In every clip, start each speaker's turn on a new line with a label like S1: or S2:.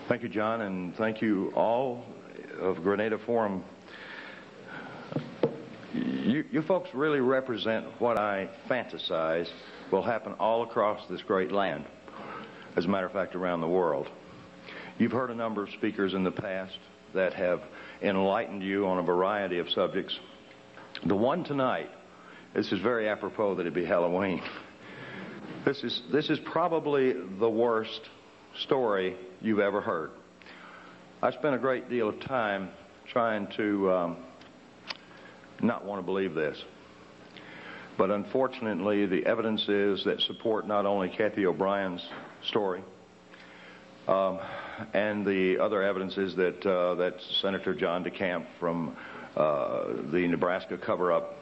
S1: Thank you, John, and thank you all of Granada Forum. You folks really represent what I fantasize will happen all across this great land, as a matter of fact, around the world. You've heard a number of speakers in the past that have enlightened you on a variety of subjects. The one tonight, this is very apropos that it be Halloween. This is probably the worst story you've ever heard. I spent a great deal of time trying to not want to believe this. But unfortunately, the evidence is that support not only Cathy O'Brien's story, and the other evidence is that Senator John DeCamp from the Nebraska cover-up,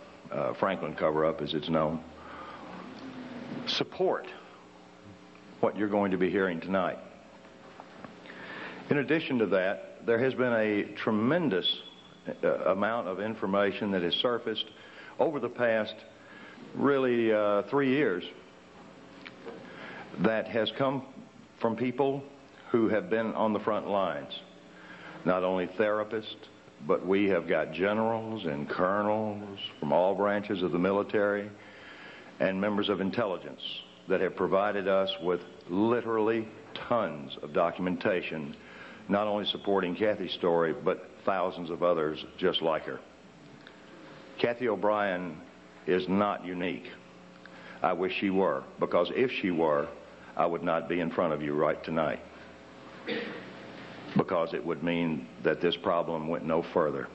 S1: Franklin cover-up as it's known, support what you're going to be hearing tonight. In addition to that, there has been a tremendous amount of information that has surfaced over the past, really, 3 years that has come from people who have been on the front lines. Not only therapists, but we have got generals and colonels from all branches of the military and members of intelligence that have provided us with literally tons of documentation, not only supporting Cathy's story, but thousands of others just like her. Cathy O'Brien is not unique. I wish she were, because if she were, I would not be in front of you right tonight, because it would mean that this problem went no further.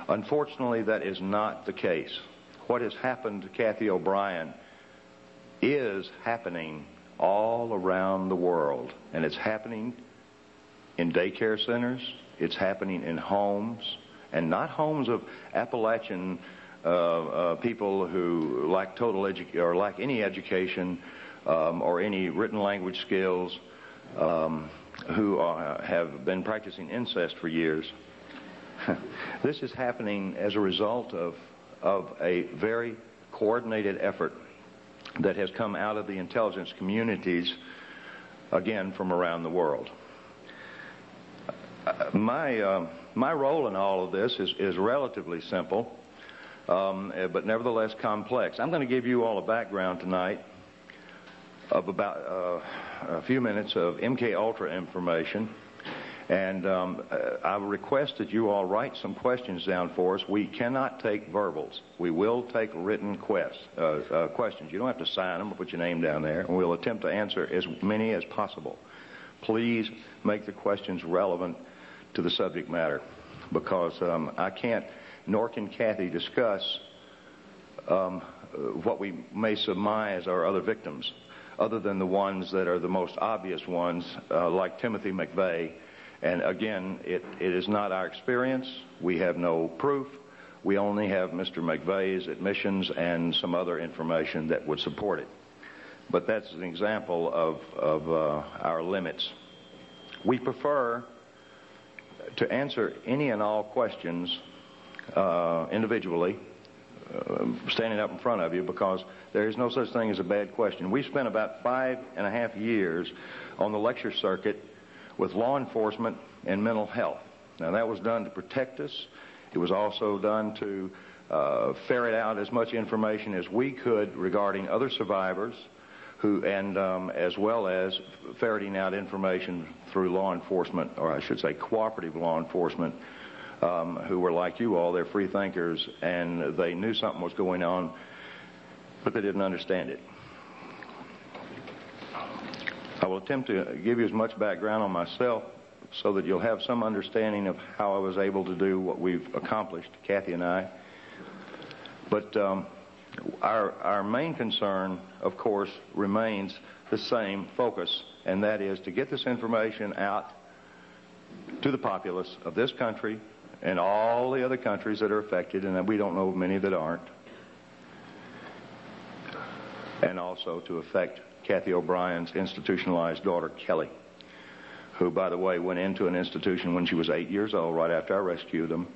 S1: Unfortunately, that is not the case. What has happened to Cathy O'Brien is happening all around the world, and it's happening in daycare centers, it's happening in homes, and not homes of Appalachian people who lack lack any education or any written language skills, who have been practicing incest for years. This is happening as a result of a very coordinated effort that has come out of the intelligence communities, again, from around the world. My role in all of this is relatively simple, but nevertheless complex. I'm going to give you all a background tonight of about a few minutes of MK Ultra information, and I request that you all write some questions down for us. We cannot take verbals. We will take written questions. You don't have to sign them or put your name down there, and we'll attempt to answer as many as possible. Please make the questions relevant to the subject matter, because I can't, nor can Cathy, discuss what we may surmise are other victims, other than the ones that are the most obvious ones, like Timothy McVeigh. And again, it is not our experience. We have no proof. We only have Mr. McVeigh's admissions and some other information that would support it. But that's an example of our limits. We prefer to answer any and all questions individually, standing up in front of you, because there is no such thing as a bad question. We spent about 5.5 years on the lecture circuit with law enforcement and mental health. Now, that was done to protect us. It was also done to ferret out as much information as we could regarding other survivors, as well as ferreting out information through law enforcement, or I should say cooperative law enforcement, who were like you all. They're free thinkers, and they knew something was going on, but they didn't understand it. I will attempt to give you as much background on myself so that you'll have some understanding of how I was able to do what we've accomplished, Cathy and I. But our main concern, of course, remains the same focus, and that is to get this information out to the populace of this country and all the other countries that are affected, and we don't know of many that aren't, and also to affect Cathy O'Brien's institutionalized daughter, Kelly, who, by the way, went into an institution when she was 8 years old, right after I rescued them,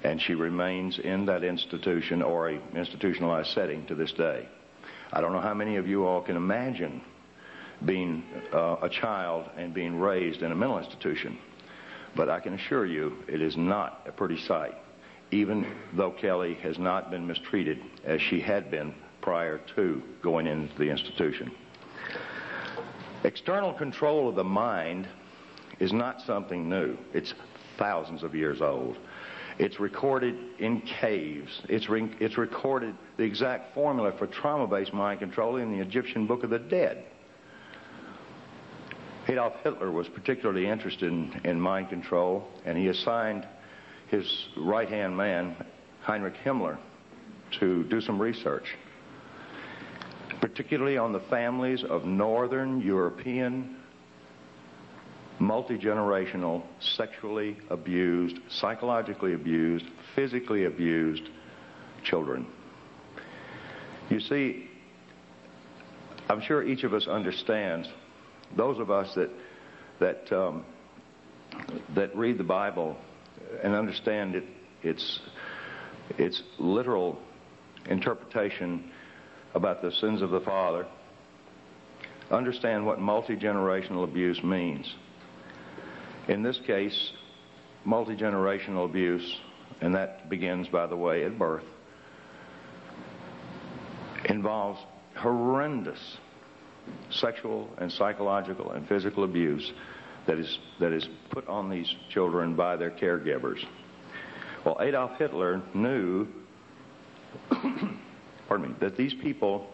S1: and she remains in that institution or an institutionalized setting to this day. I don't know how many of you all can imagine being a child and being raised in a mental institution. But I can assure you it is not a pretty sight, even though Kelly has not been mistreated as she had been prior to going into the institution. External control of the mind is not something new. It's thousands of years old. It's recorded in caves. It's recorded the exact formula for trauma-based mind control in the Egyptian Book of the Dead. Adolf Hitler was particularly interested in mind control, and he assigned his right-hand man, Heinrich Himmler, to do some research, particularly on the families of Northern European, multi-generational, sexually abused, psychologically abused, physically abused children. You see, I'm sure each of us understands, those of us that read the Bible and understand its literal interpretation about the sins of the father, understand what multi-generational abuse means. In this case, multi-generational abuse, and that begins, by the way, at birth, involves horrendous sexual and psychological and physical abuse that is put on these children by their caregivers. Well, Adolf Hitler knew that these people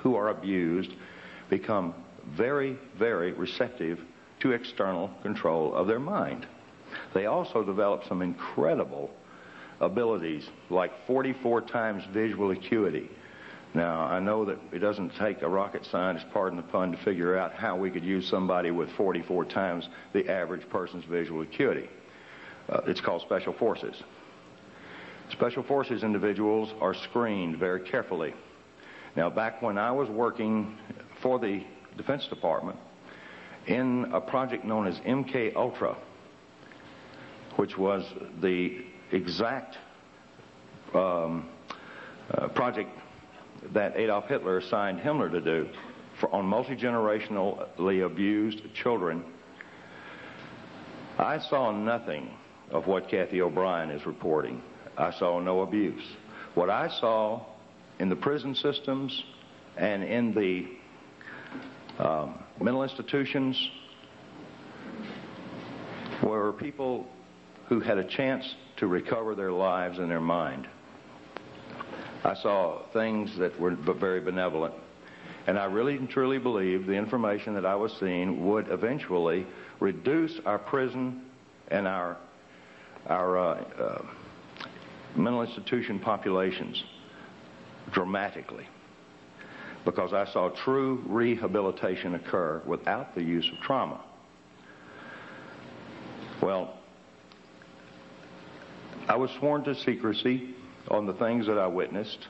S1: who are abused become very, very receptive to external control of their mind. They also develop some incredible abilities, like 44 times visual acuity. Now, I know that it doesn't take a rocket scientist, pardon the pun, to figure out how we could use somebody with 44 times the average person's visual acuity. It's called special forces. Special forces individuals are screened very carefully. Now, back when I was working for the Defense Department in a project known as MK Ultra, which was the exact project that Adolf Hitler assigned Himmler to do on multi-generationally abused children, I saw nothing of what Cathy O'Brien is reporting. I saw no abuse. What I saw in the prison systems and in the mental institutions were people who had a chance to recover their lives and their mind. I saw things that were very benevolent. And I really and truly believe the information that I was seeing would eventually reduce our prison and our mental institution populations dramatically, because I saw true rehabilitation occur without the use of trauma. Well, I was sworn to secrecy on the things that I witnessed,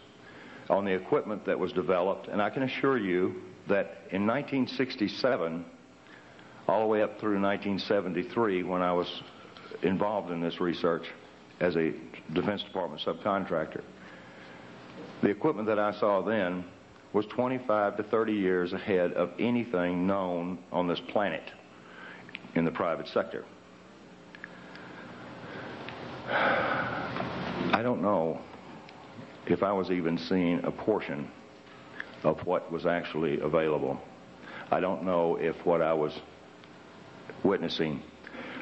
S1: on the equipment that was developed, and I can assure you that in 1967, all the way up through 1973, when I was involved in this research as a Defense Department subcontractor, the equipment that I saw then was 25 to 30 years ahead of anything known on this planet in the private sector. I don't know if I was even seeing a portion of what was actually available. I don't know if what I was witnessing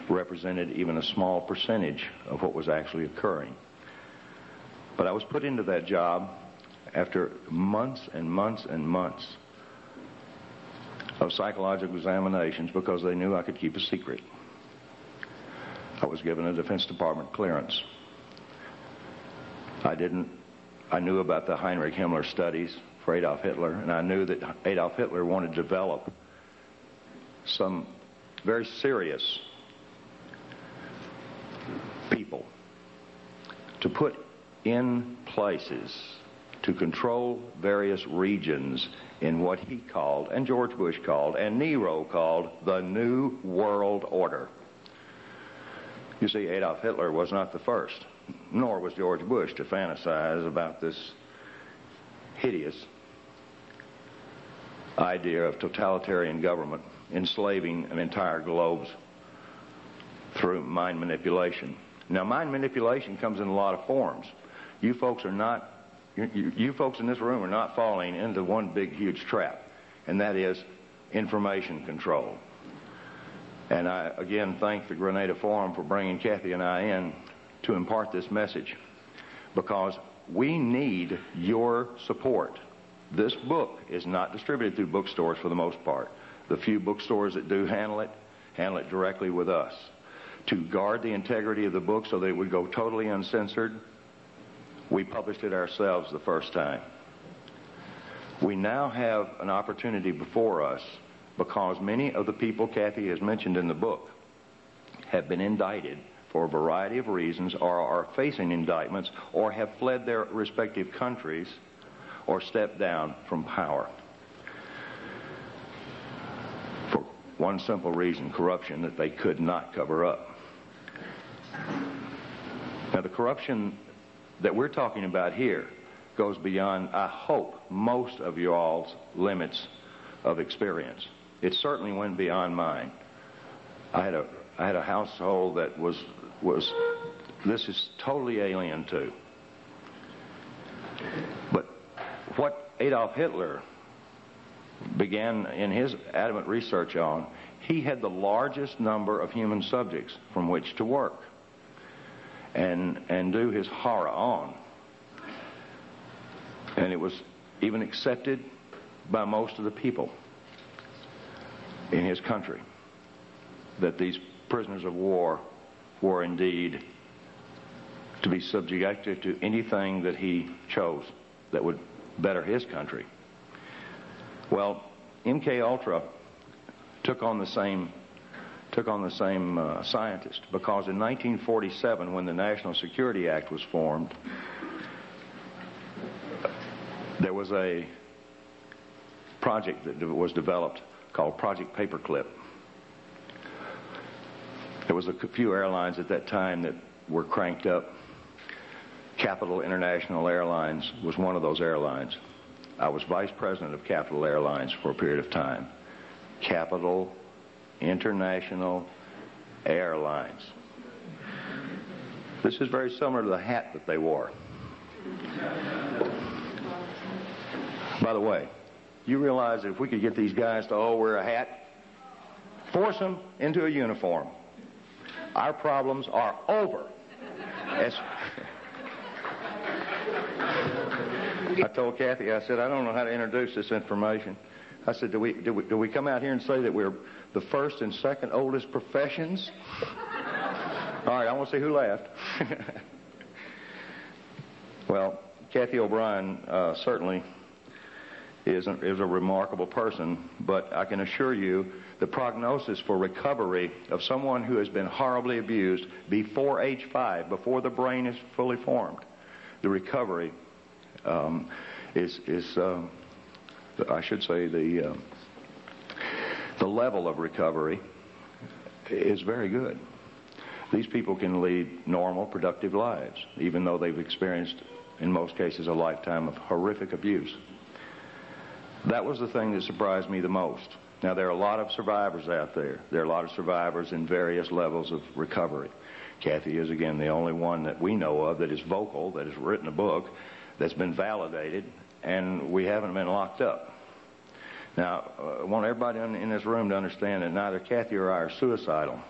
S1: represented even a small percentage of what was actually occurring. But I was put into that job after months and months and months of psychological examinations because they knew I could keep a secret. I was given a Defense Department clearance. I knew about the Heinrich Himmler studies for Adolf Hitler, and I knew that Adolf Hitler wanted to develop some very serious people to put in places to control various regions in what he called, and George Bush called, and Nero called, the New World Order. You see, Adolf Hitler was not the first, nor was George Bush, to fantasize about this hideous idea of totalitarian government enslaving an entire globe through mind manipulation. Now, mind manipulation comes in a lot of forms. You folks are not, you folks in this room are not falling into one big, huge trap, and that is information control. And I, again, thank the Granada Forum for bringing Cathy and I in to impart this message, because we need your support. This book is not distributed through bookstores for the most part. The few bookstores that do handle it directly with us. To guard the integrity of the book so that it would go totally uncensored, we published it ourselves the first time. We now have an opportunity before us because many of the people Cathy has mentioned in the book have been indicted for a variety of reasons, or are facing indictments, or have fled their respective countries, or stepped down from power. For one simple reason: corruption that they could not cover up. Now, the corruption that we're talking about here goes beyond, I hope, most of you all's limits of experience. It certainly went beyond mine. I had a household that was this is totally alien to. But what Adolf Hitler began in his adamant research on, he had the largest number of human subjects from which to work and do his horror on. And it was even accepted by most of the people in his country that these prisoners of war were indeed to be subjected to anything that he chose that would better his country. Well, MK Ultra took on the same scientist, because in 1947, when the National Security Act was formed, there was a project that was developed called Project Paperclip. There was a few airlines at that time that were cranked up. Capital International Airlines was one of those airlines. I was vice president of Capital Airlines for a period of time. Capital International Airlines. This is very similar to the hat that they wore. By the way, you realize that if we could get these guys to all wear a hat, force them into a uniform, our problems are over. I told Cathy, I said, I don't know how to introduce this information. I said, do we come out here and say that we're the first and second oldest professions? All right, I want to see who laughed. Well, Cathy O'Brien certainly is a remarkable person, but I can assure you the prognosis for recovery of someone who has been horribly abused before age 5, before the brain is fully formed, the recovery I should say the level of recovery is very good. These people can lead normal, productive lives, even though they've experienced, in most cases, a lifetime of horrific abuse. That was the thing that surprised me the most. Now, there are a lot of survivors out there. There are a lot of survivors in various levels of recovery. Cathy is, again, the only one that we know of that is vocal, that has written a book, that's been validated, and we haven't been locked up. Now, I want everybody in this room to understand that neither Cathy or I are suicidal.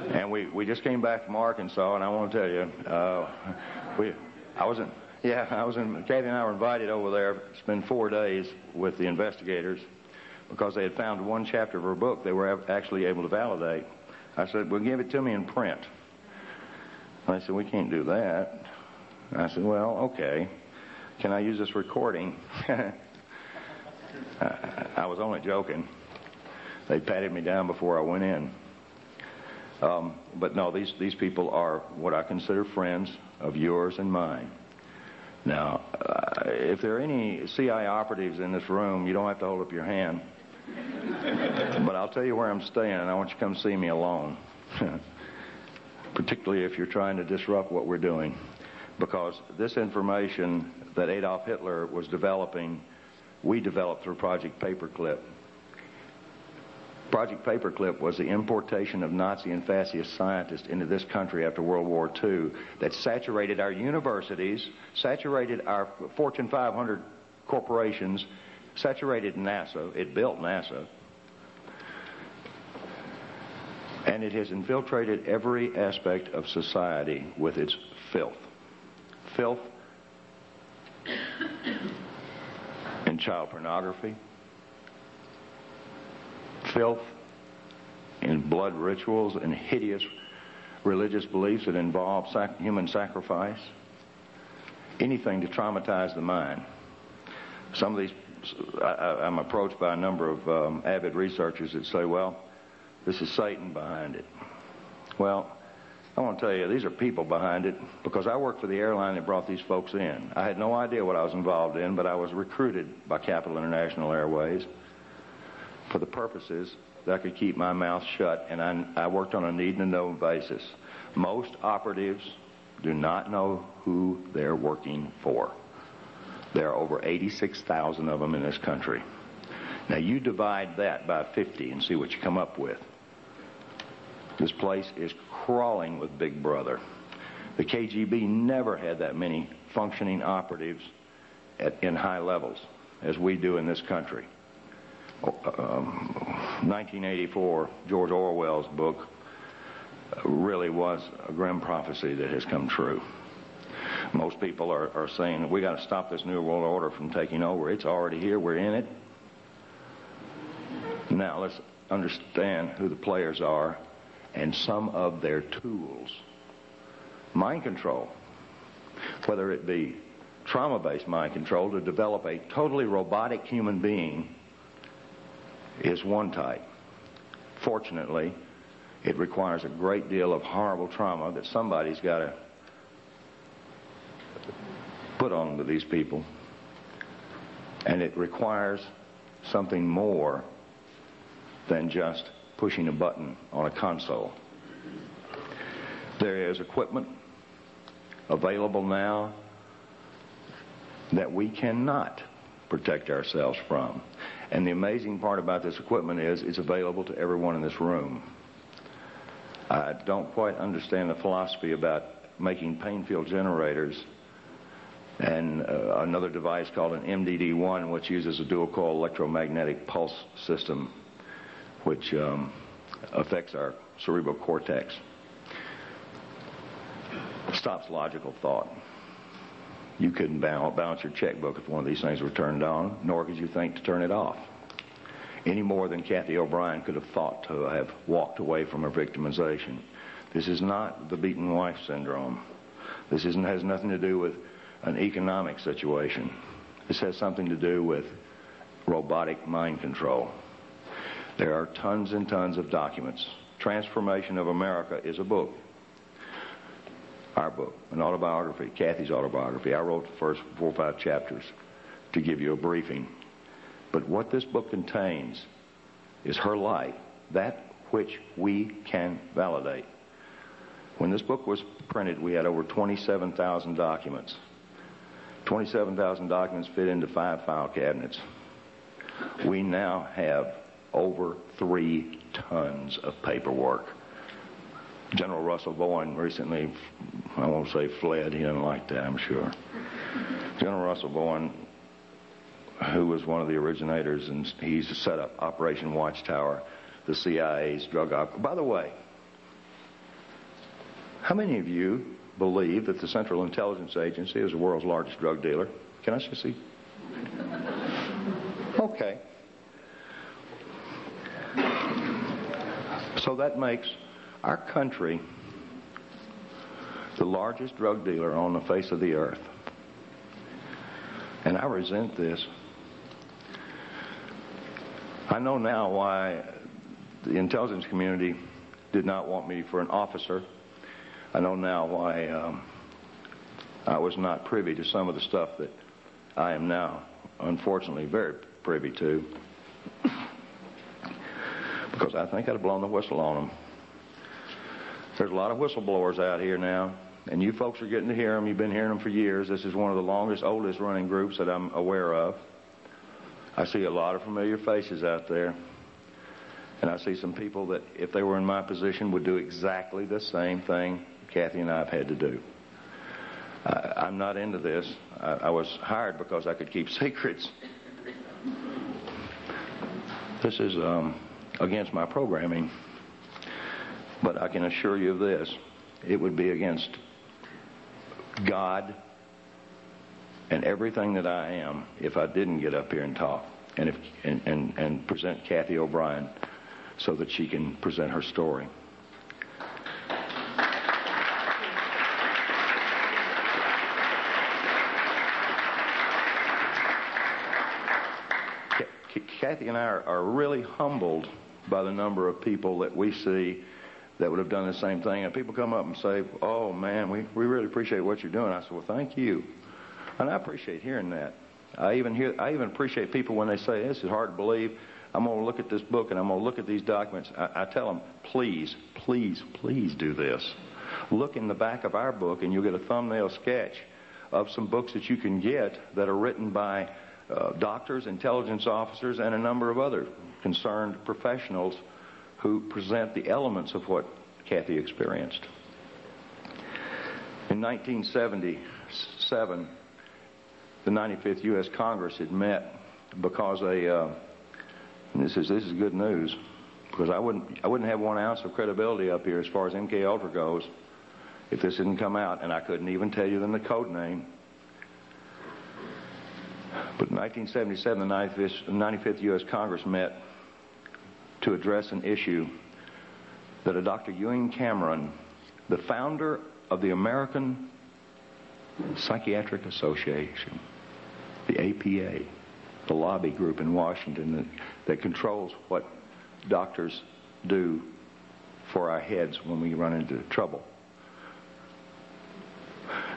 S1: And we just came back from Arkansas, and I want to tell you, Cathy and I were invited over there to spend 4 days with the investigators because they had found one chapter of her book they were actually able to validate. I said, well, give it to me in print. And they said, we can't do that. I said, well, okay. Can I use this recording? I was only joking. They patted me down before I went in. But no, these people are what I consider friends of yours and mine. Now, if there are any CIA operatives in this room, you don't have to hold up your hand. But I'll tell you where I'm staying, and I want you to come see me alone. Particularly if you're trying to disrupt what we're doing. Because this information that Adolf Hitler was developing we developed through Project Paperclip. Project Paperclip was the importation of Nazi and fascist scientists into this country after World War II that saturated our universities, saturated our Fortune 500 corporations, saturated NASA. It built NASA. And it has infiltrated every aspect of society with its filth. Filth in child pornography, filth in blood rituals and hideous religious beliefs that involve human sacrifice, anything to traumatize the mind. Some of these, I'm approached by a number of avid researchers that say, well, this is Satan behind it. Well, I want to tell you, these are people behind it, because I worked for the airline that brought these folks in. I had no idea what I was involved in, but I was recruited by Capital International Airways for the purposes that I could keep my mouth shut, and I worked on a need and a know basis. Most operatives do not know who they're working for. There are over 86,000 of them in this country. Now you divide that by 50 and see what you come up with. This place is crawling with Big Brother. The KGB never had that many functioning operatives in high levels as we do in this country. 1984, George Orwell's book, really was a grim prophecy that has come true. Most people are saying we got to stop this New World Order from taking over. It's already here. We're in it. Now let's understand who the players are and some of their tools. Mind control, whether it be trauma-based mind control to develop a totally robotic human being, is one type. Fortunately, it requires a great deal of horrible trauma that somebody's got to put on to these people. And it requires something more than just pushing a button on a console. There is equipment available now that we cannot protect ourselves from. And the amazing part about this equipment is it's available to everyone in this room. I don't quite understand the philosophy about making pain field generators and another device called an MDD-1, which uses a dual coil electromagnetic pulse system, which affects our cerebral cortex. Stops logical thought. You couldn't balance your checkbook if one of these things were turned on, nor could you think to turn it off. Any more than Cathy O'Brien could have thought to have walked away from her victimization. This is not the beaten wife syndrome. This has nothing to do with an economic situation. This has something to do with robotic mind control. There are tons and tons of documents. Transformation of America is a book. Our book, an autobiography, Cathy's autobiography. I wrote the first 4 or 5 chapters to give you a briefing. But what this book contains is her life, that which we can validate. When this book was printed, we had over 27,000 documents. 27,000 documents fit into 5 file cabinets. We now have over 3 tons of paperwork. General Russell Bowen recently, I won't say fled, he doesn't like that, I'm sure. General Russell Bowen, who was one of the originators, and he's set up Operation Watchtower, the CIA's drug op. By the way, how many of you believe that the Central Intelligence Agency is the world's largest drug dealer? Can I just see? Okay. So that makes our country the largest drug dealer on the face of the earth. And I resent this. I know now why the intelligence community did not want me for an officer. I know now why I was not privy to some of the stuff that I am now, unfortunately, very privy to. Because I think I'd have blown the whistle on them. There's a lot of whistleblowers out here now, and you folks are getting to hear them. You've been hearing them for years. This is one of the longest, oldest running groups that I'm aware of. I see a lot of familiar faces out there, and I see some people that, if they were in my position, would do exactly the same thing Cathy and I have had to do. I'm not into this. I was hired because I could keep secrets. This is against my programming, but I can assure you of this. It would be against God and everything that I am if I didn't get up here and talk and present Cathy O'Brien so that she can present her story. Cathy and I are really humbled by the number of people that we see that would have done the same thing. And people come up and say, "Oh, man, we really appreciate what you're doing." I said, "Well, thank you." And I appreciate hearing that. I even appreciate people when they say, "This is hard to believe. I'm going to look at this book and I'm going to look at these documents." I tell them, please, please, please do this. Look in the back of our book and you'll get a thumbnail sketch of some books that you can get that are written by doctors, intelligence officers, and a number of other concerned professionals who present the elements of what Cathy experienced. In 1977, the 95th U.S. Congress had met because and this is good news, because I wouldn't have 1 ounce of credibility up here as far as MK Ultra goes if this didn't come out, and I couldn't even tell you the code name. But in 1977, the 95th U.S. Congress met to address an issue that a Dr. Ewing Cameron, the founder of the American Psychiatric Association, the APA, the lobby group in Washington that controls what doctors do for our heads when we run into trouble.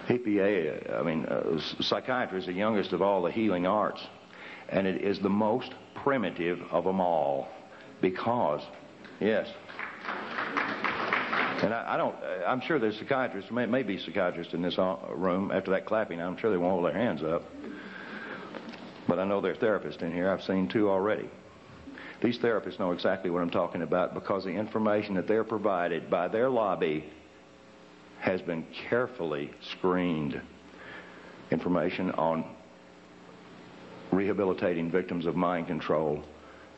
S1: APA, psychiatry is the youngest of all the healing arts, and it is the most primitive of them all because, yes, and I'm sure there's psychiatrists, may be psychiatrists in this room. After that clapping, I'm sure they won't hold their hands up. But I know there are therapists in here. I've seen 2 already. These therapists know exactly what I'm talking about because the information that they're provided by their lobby has been carefully screened. Information on rehabilitating victims of mind control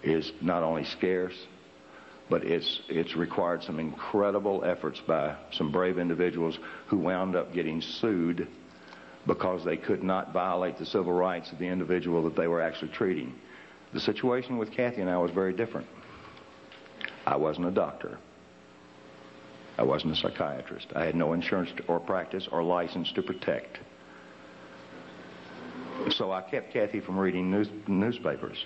S1: is not only scarce, but it's required some incredible efforts by some brave individuals who wound up getting sued because they could not violate the civil rights of the individual that they were actually treating. The situation with Cathy and I was very different. I wasn't a doctor. I wasn't a psychiatrist. I had no insurance or practice or license to protect. So I kept Cathy from reading newspapers.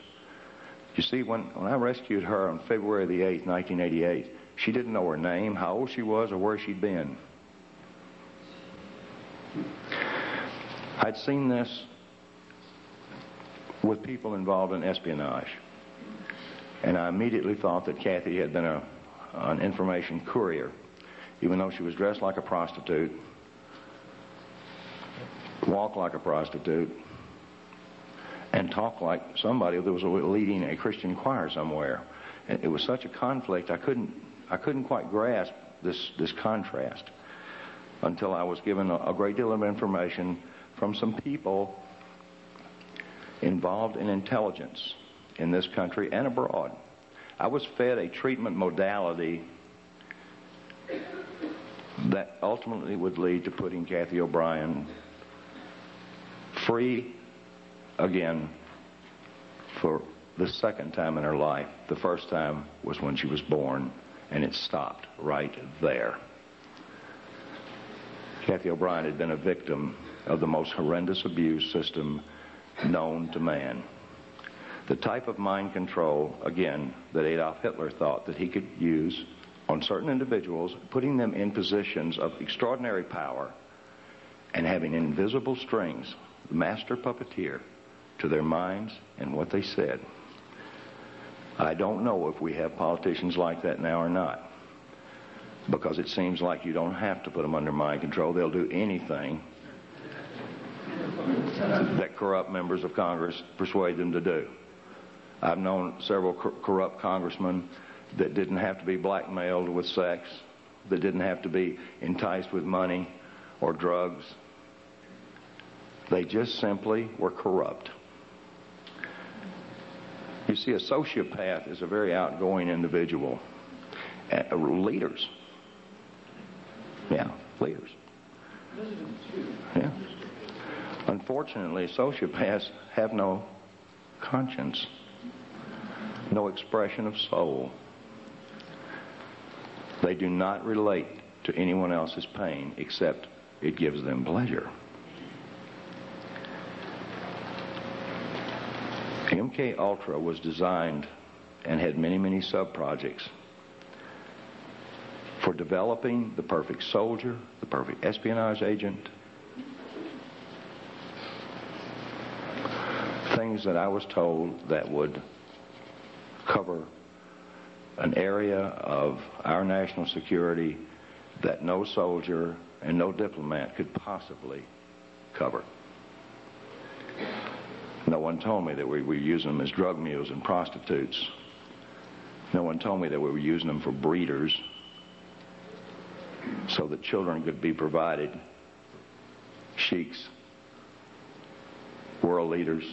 S1: You see, when I rescued her on February the 8th, 1988, she didn't know her name, how old she was, or where she'd been. I'd seen this with people involved in espionage, and I immediately thought that Cathy had been an information courier, even though she was dressed like a prostitute, walked like a prostitute, and talked like somebody that was leading a Christian choir somewhere. And it was such a conflict, I couldn't quite grasp this contrast until I was given a great deal of information from some people involved in intelligence in this country and abroad. I was fed a treatment modality that ultimately would lead to putting Cathy O'Brien free again for the second time in her life. The first time was when she was born, and it stopped right there. Cathy O'Brien had been a victim of the most horrendous abuse system known to man. The type of mind control, again, that Adolf Hitler thought that he could use on certain individuals, putting them in positions of extraordinary power and having invisible strings, master puppeteer, to their minds and what they said. I don't know if we have politicians like that now or not, because it seems like you don't have to put them under mind control. They'll do anything that corrupt members of Congress persuade them to do. I've known several corrupt congressmen that didn't have to be blackmailed with sex, that didn't have to be enticed with money or drugs. They just simply were corrupt. You see, a sociopath is a very outgoing individual. Leaders. Yeah, leaders. Yeah. Unfortunately, sociopaths have no conscience, no expression of soul. They do not relate to anyone else's pain except it gives them pleasure. MK Ultra was designed and had many, many sub-projects for developing the perfect soldier, the perfect espionage agent, things that I was told that would cover an area of our national security that no soldier and no diplomat could possibly cover. No one told me that we were using them as drug mules and prostitutes. No one told me that we were using them for breeders so that children could be provided, sheiks, world leaders.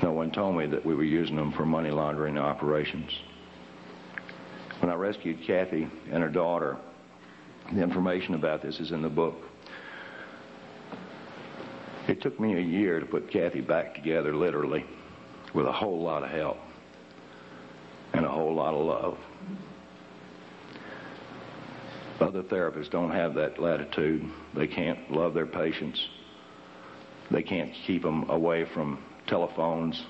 S1: No one told me that we were using them for money laundering operations. When I rescued Cathy and her daughter, the information about this is in the book. It took me a year to put Cathy back together, literally, with a whole lot of help and a whole lot of love. Other therapists don't have that latitude. They can't love their patients. They can't keep them away from telephones.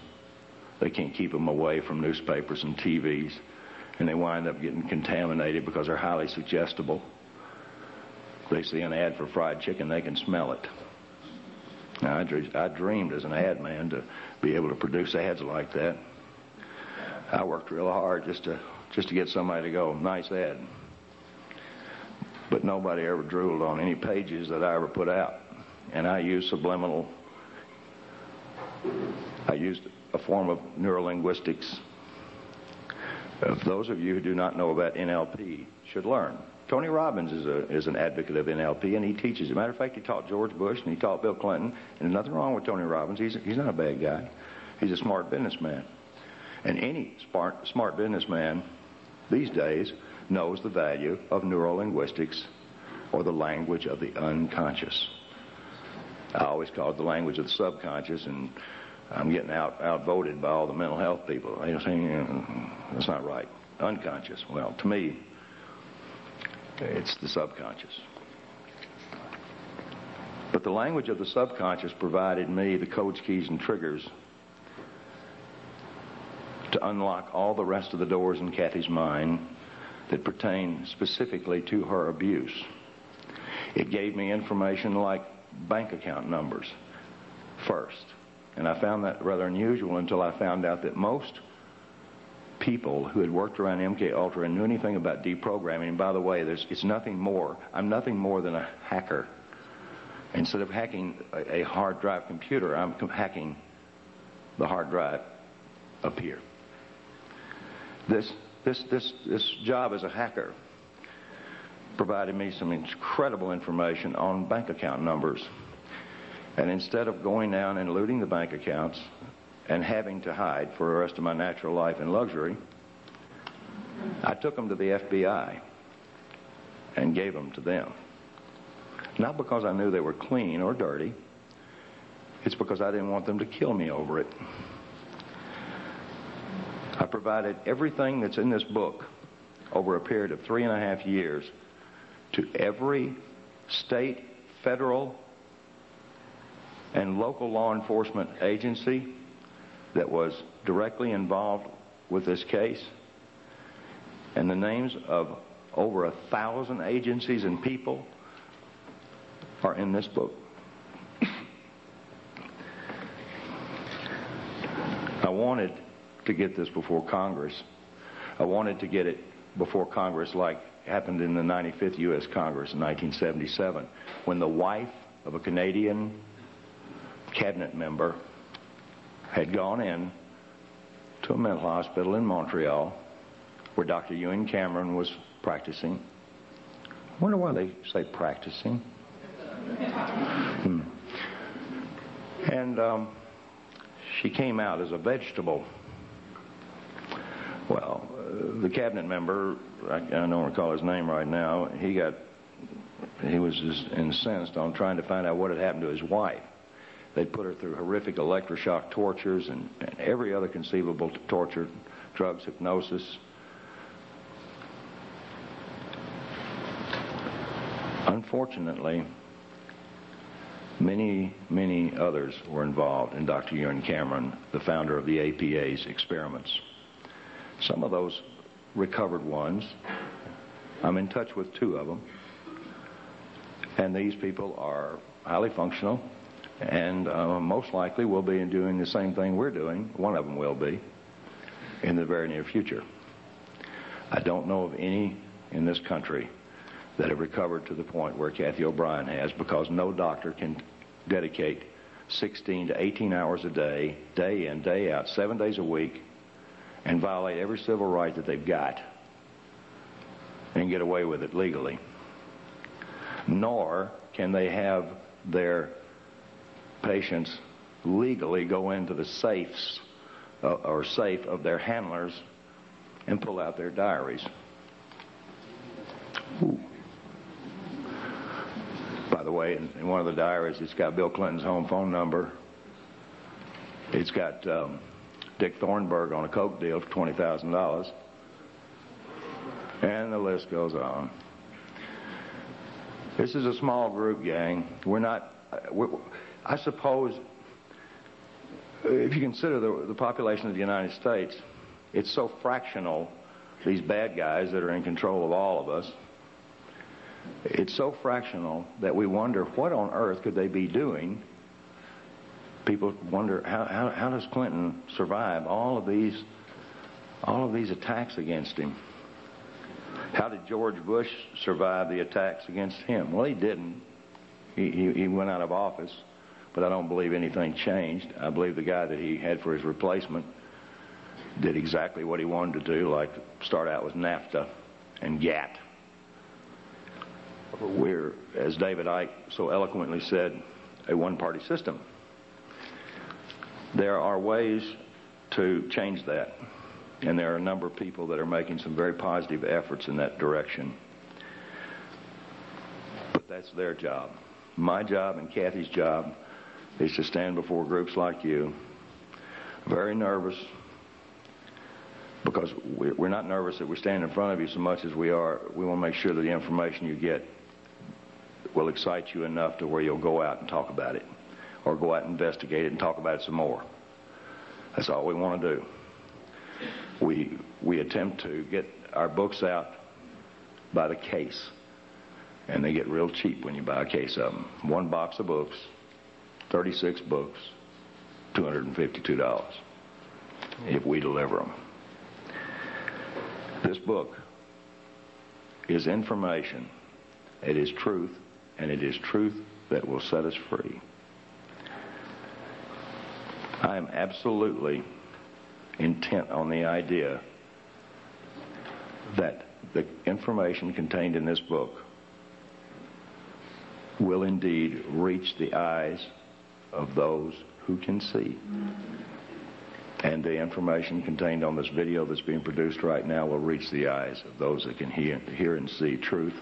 S1: They can't keep them away from newspapers and TVs. And they wind up getting contaminated because they're highly suggestible. They see an ad for fried chicken, they can smell it. Now, I dreamed as an ad man to be able to produce ads like that. I worked real hard just to get somebody to go, nice ad. But nobody ever drooled on any pages that I ever put out. And I used subliminal. I used a form of neurolinguistics. Those of you who do not know about NLP should learn. Tony Robbins is an advocate of NLP, and he teaches. As a matter of fact, he taught George Bush and he taught Bill Clinton. And there's nothing wrong with Tony Robbins. He's not a bad guy. He's a smart businessman. And any smart businessman these days knows the value of neurolinguistics, or the language of the unconscious. I always call it the language of the subconscious, and I'm getting outvoted by all the mental health people. They're saying, that's not right. Unconscious. Well, to me, it's the subconscious. But the language of the subconscious provided me the codes, keys, and triggers to unlock all the rest of the doors in Cathy's mind that pertain specifically to her abuse. It gave me information like bank account numbers first. And I found that rather unusual until I found out that most people who had worked around MK Ultra and knew anything about deprogramming, and by the way, it's nothing more. I'm nothing more than a hacker. Instead of hacking a hard drive computer, I'm hacking the hard drive up here. This job as a hacker provided me some incredible information on bank account numbers. And instead of going down and looting the bank accounts and having to hide for the rest of my natural life in luxury, I took them to the FBI and gave them to them. Not because I knew they were clean or dirty. It's because I didn't want them to kill me over it. I provided everything that's in this book over a period of 3.5 years to every state, federal, and local law enforcement agency that was directly involved with this case. And the names of over 1,000 agencies and people are in this book. I wanted to get this before Congress. I wanted to get it before Congress like happened in the 95th U.S. Congress in 1977, when the wife of a Canadian cabinet member had gone in to a mental hospital in Montreal where Dr. Ewan Cameron was practicing. I wonder why they say practicing. And she came out as a vegetable. Well, the cabinet member, I don't recall his name right now, he was just incensed on trying to find out what had happened to his wife. They'd put her through horrific electroshock tortures and every other conceivable torture, drugs, hypnosis. Unfortunately, many, many others were involved in Dr. Ewan Cameron, the founder of the APA's experiments. Some of those recovered ones, I'm in touch with 2 of them, and these people are highly functional and most likely will be doing the same thing we're doing. One of them will be in the very near future. I don't know of any in this country that have recovered to the point where Cathy O'Brien has, because no doctor can dedicate 16 to 18 hours a day, day in, day out, 7 days a week, and violate every civil right that they've got and get away with it legally. Nor can they have their patients legally go into the safes or safe of their handlers and pull out their diaries. Ooh. By the way, in one of the diaries, it's got Bill Clinton's home phone number. It's got Dick Thornburg on a coke deal for $20,000. And the list goes on. This is a small group, gang. I suppose, if you consider the population of the United States, it's so fractional, these bad guys that are in control of all of us, it's so fractional that we wonder what on earth could they be doing. People wonder, how does Clinton survive all of these attacks against him? How did George Bush survive the attacks against him? Well, he didn't. He went out of office, but I don't believe anything changed. I believe the guy that he had for his replacement did exactly what he wanted to do, like start out with NAFTA and GATT. We're, as David Icke so eloquently said, a one-party system. There are ways to change that, and there are a number of people that are making some very positive efforts in that direction. But that's their job. My job and Cathy's job is to stand before groups like you, very nervous, because we're not nervous that we stand in front of you so much as we want to make sure that the information you get will excite you enough to where you'll go out and talk about it, or go out and investigate it and talk about it some more. That's all we want to do. We attempt to get our books out by the case, and they get real cheap when you buy a case of them. One box of books, 36 books, $252 if we deliver them. This book is information. It is truth, and it is truth that will set us free. I am absolutely intent on the idea that the information contained in this book will indeed reach the eyes of those who can see. And the information contained on this video that's being produced right now will reach the eyes of those that can hear and see truth,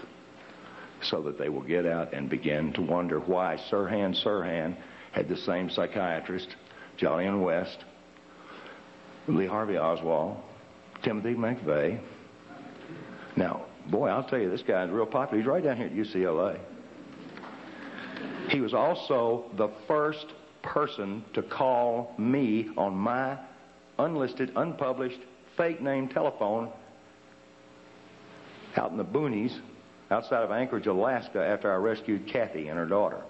S1: so that they will get out and begin to wonder why Sirhan had the same psychiatrist, Jolyon West, Lee Harvey Oswald, Timothy McVeigh. Now, boy, I'll tell you, this guy is real popular. He's right down here at UCLA. He was also the first person to call me on my unlisted, unpublished, fake name telephone out in the boonies outside of Anchorage, Alaska, after I rescued Cathy and her daughter.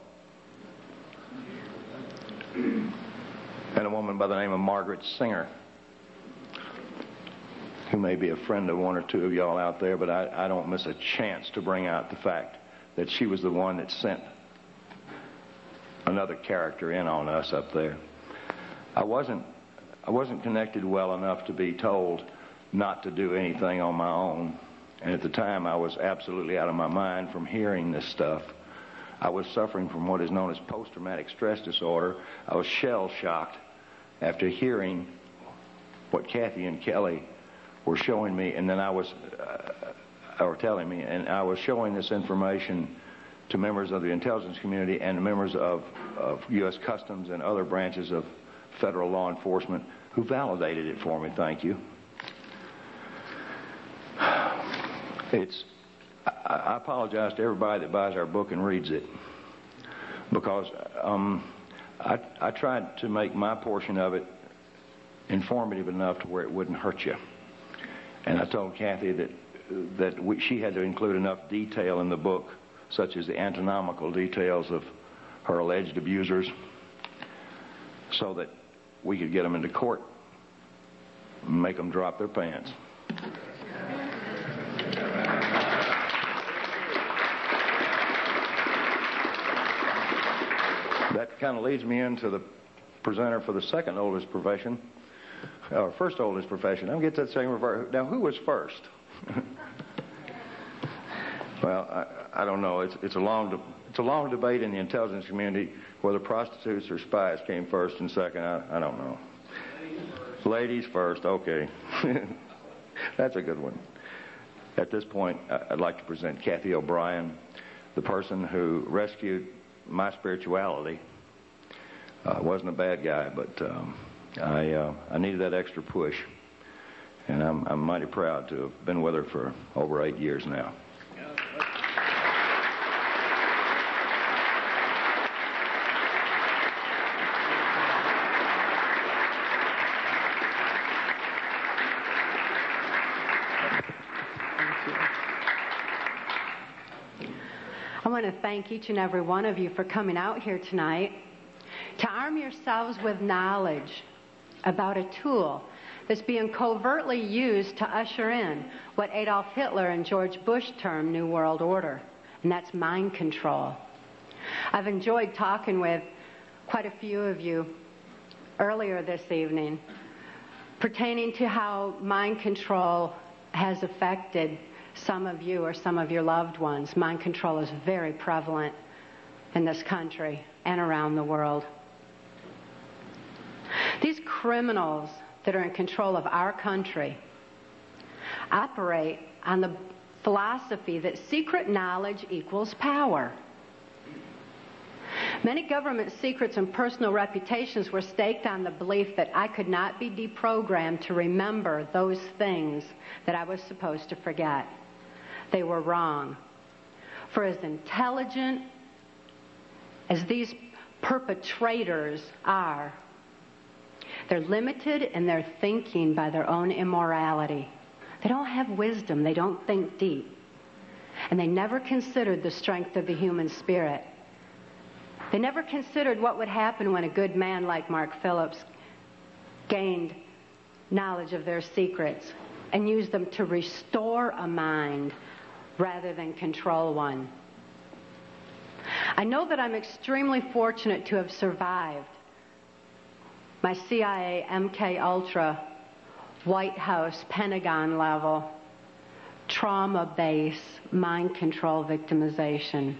S1: And a woman by the name of Margaret Singer, who may be a friend of one or two of y'all out there, but I don't miss a chance to bring out the fact that she was the one that sent another character in on us up there. I wasn't connected well enough to be told not to do anything on my own. And at the time, I was absolutely out of my mind from hearing this stuff. I was suffering from what is known as post-traumatic stress disorder. I was shell-shocked after hearing what Cathy and Kelly were showing me, and then or telling me, and I was showing this information to members of the intelligence community and members of U.S. Customs and other branches of federal law enforcement who validated it for me. Thank you. I apologize to everybody that buys our book and reads it, because I tried to make my portion of it informative enough to where it wouldn't hurt you. And I told Cathy that she had to include enough detail in the book, such as the anatomical details of her alleged abusers, so that we could get them into court and make them drop their pants. That kind of leads me into the presenter for the second oldest profession, or first oldest profession. I'll get to that second reverse. Now, who was first? Well, I don't know. It's a long debate in the intelligence community whether prostitutes or spies came first and second. I don't know. Ladies first. Okay. That's a good one. At this point, I'd like to present Cathy O'Brien, the person who rescued my spirituality. I wasn't a bad guy, but I needed that extra push, and I'm mighty proud to have been with her for over 8 years now.
S2: I want to thank each and every one of you for coming out here tonight to arm yourselves with knowledge about a tool that's being covertly used to usher in what Adolf Hitler and George Bush termed New World Order, and that's mind control. I've enjoyed talking with quite a few of you earlier this evening pertaining to how mind control has affected some of you or some of your loved ones. Mind control is very prevalent in this country and around the world. These criminals that are in control of our country operate on the philosophy that secret knowledge equals power. Many government secrets and personal reputations were staked on the belief that I could not be deprogrammed to remember those things that I was supposed to forget. They were wrong. For as intelligent as these perpetrators are, they're limited in their thinking by their own immorality. They don't have wisdom. They don't think deep. And they never considered the strength of the human spirit. They never considered what would happen when a good man like Mark Phillips gained knowledge of their secrets and used them to restore a mind rather than control one. I know that I'm extremely fortunate to have survived my CIA, MK Ultra, White House, Pentagon level, trauma base, mind control victimization.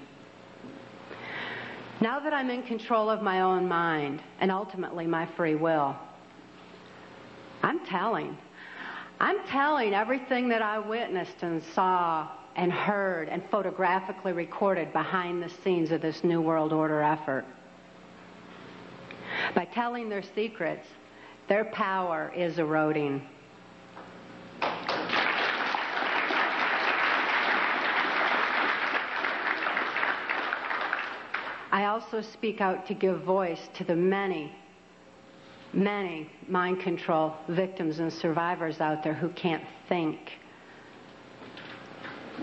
S2: Now that I'm in control of my own mind and ultimately my free will, I'm telling everything that I witnessed and saw and heard and photographically recorded behind the scenes of this New World Order effort. By telling their secrets, their power is eroding. I also speak out to give voice to the many mind control victims and survivors out there who can't think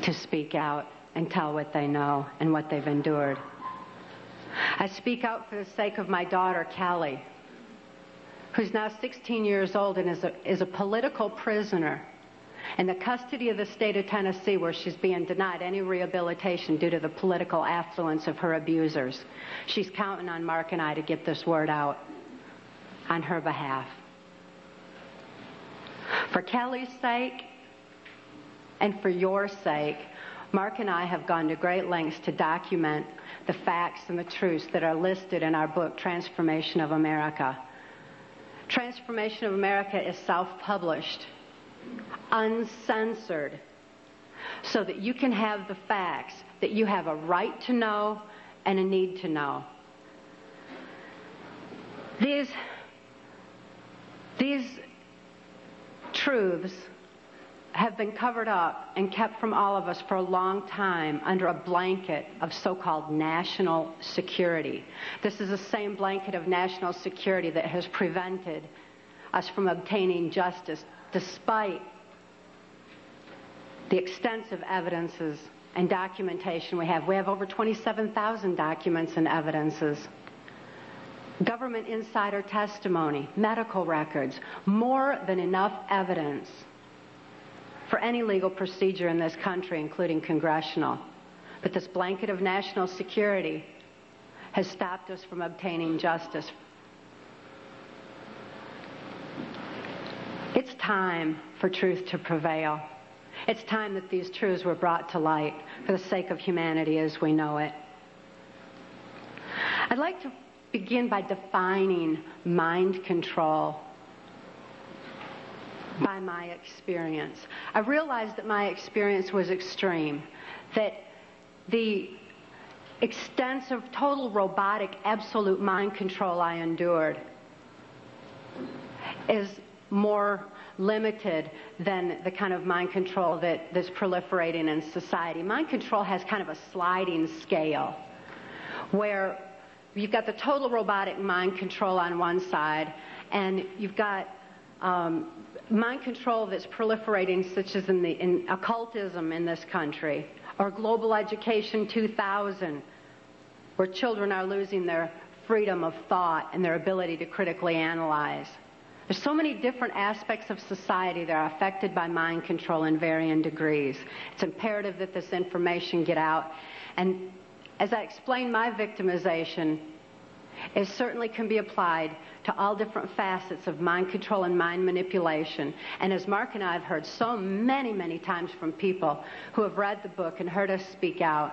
S2: to speak out and tell what they know and what they've endured. I speak out for the sake of my daughter, Kelly, who's now 16 years old and is a political prisoner in the custody of the state of Tennessee, where she's being denied any rehabilitation due to the political affluence of her abusers. She's counting on Mark and I to get this word out. on her behalf. For Kelly's sake and for your sake, Mark and I have gone to great lengths to document the facts and the truths that are listed in our book, Transformation of America. Transformation of America is self-published, uncensored, so that you can have the facts that you have a right to know and a need to know. These truths have been covered up and kept from all of us for a long time under a blanket of so-called national security. This is the same blanket of national security that has prevented us from obtaining justice despite the extensive evidences and documentation we have. We have over 27,000 documents and evidences. Government insider testimony, medical records, more than enough evidence for any legal procedure in this country, including congressional. But this blanket of national security has stopped us from obtaining justice. It's time for truth to prevail. It's time that these truths were brought to light for the sake of humanity as we know it. I'd like to begin by defining mind control by my experience. I realized that my experience was extreme, that the extensive, total robotic, absolute mind control I endured is more limited than the kind of mind control that's proliferating in society. Mind control has kind of a sliding scale where you've got the total robotic mind control on one side, and you've got mind control that's proliferating, such as in occultism in this country, or Global Education 2000, where children are losing their freedom of thought and their ability to critically analyze. There's so many different aspects of society that are affected by mind control in varying degrees. It's imperative that this information get out. And as I explained, my victimization, it certainly can be applied to all different facets of mind control and mind manipulation. And as Mark and I have heard so many, many times from people who have read the book and heard us speak out,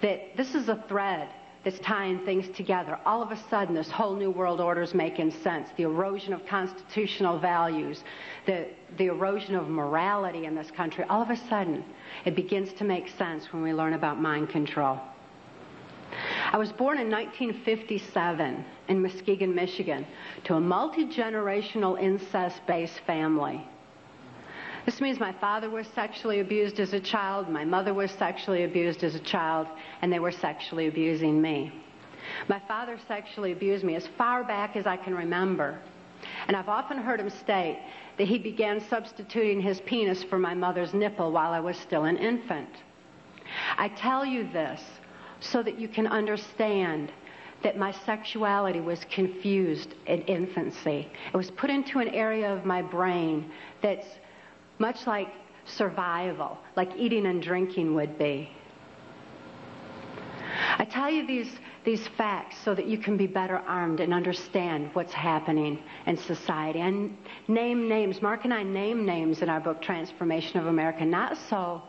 S2: that this is a thread that's tying things together. All of a sudden, this whole new world order is making sense. The erosion of constitutional values, the erosion of morality in this country, all of a sudden, it begins to make sense when we learn about mind control. I was born in 1957 in Muskegon, Michigan, to a multi-generational incest-based family. This means my father was sexually abused as a child, my mother was sexually abused as a child, and they were sexually abusing me. My father sexually abused me as far back as I can remember, and I've often heard him state that he began substituting his penis for my mother's nipple while I was still an infant. I tell you this so that you can understand that my sexuality was confused in infancy. It was put into an area of my brain that's much like survival, like eating and drinking would be. I tell you these facts so that you can be better armed and understand what's happening in society. And name names. Mark and I name names in our book, Transformation of America, not so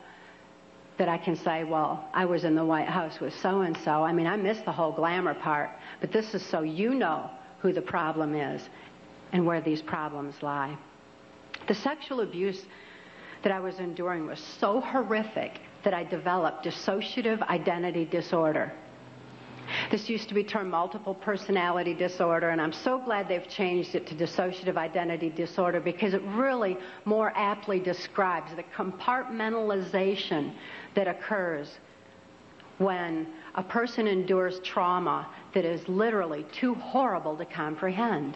S2: that I can say, well, I was in the White House with so-and-so. I mean, I missed the whole glamour part. But this is so you know who the problem is and where these problems lie. The sexual abuse that I was enduring was so horrific that I developed dissociative identity disorder. This used to be termed multiple personality disorder, and I'm so glad they've changed it to dissociative identity disorder because it really more aptly describes the compartmentalization that occurs when a person endures trauma that is literally too horrible to comprehend.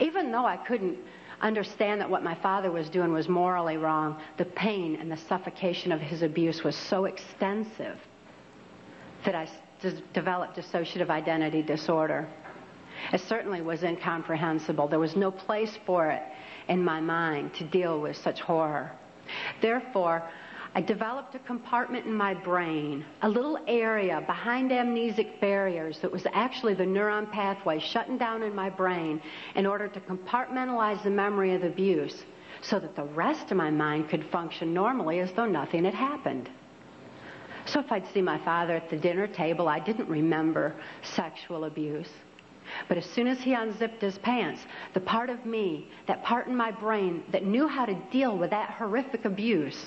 S2: Even though I couldn't understand that what my father was doing was morally wrong, the pain and the suffocation of his abuse was so extensive that I developed dissociative identity disorder. It certainly was incomprehensible. There was no place for it in my mind to deal with such horror. Therefore, I developed a compartment in my brain, a little area behind amnesic barriers that was actually the neuron pathway shutting down in my brain in order to compartmentalize the memory of the abuse so that the rest of my mind could function normally as though nothing had happened. So if I'd see my father at the dinner table, I didn't remember sexual abuse. But as soon as he unzipped his pants, the part of me, that part in my brain that knew how to deal with that horrific abuse,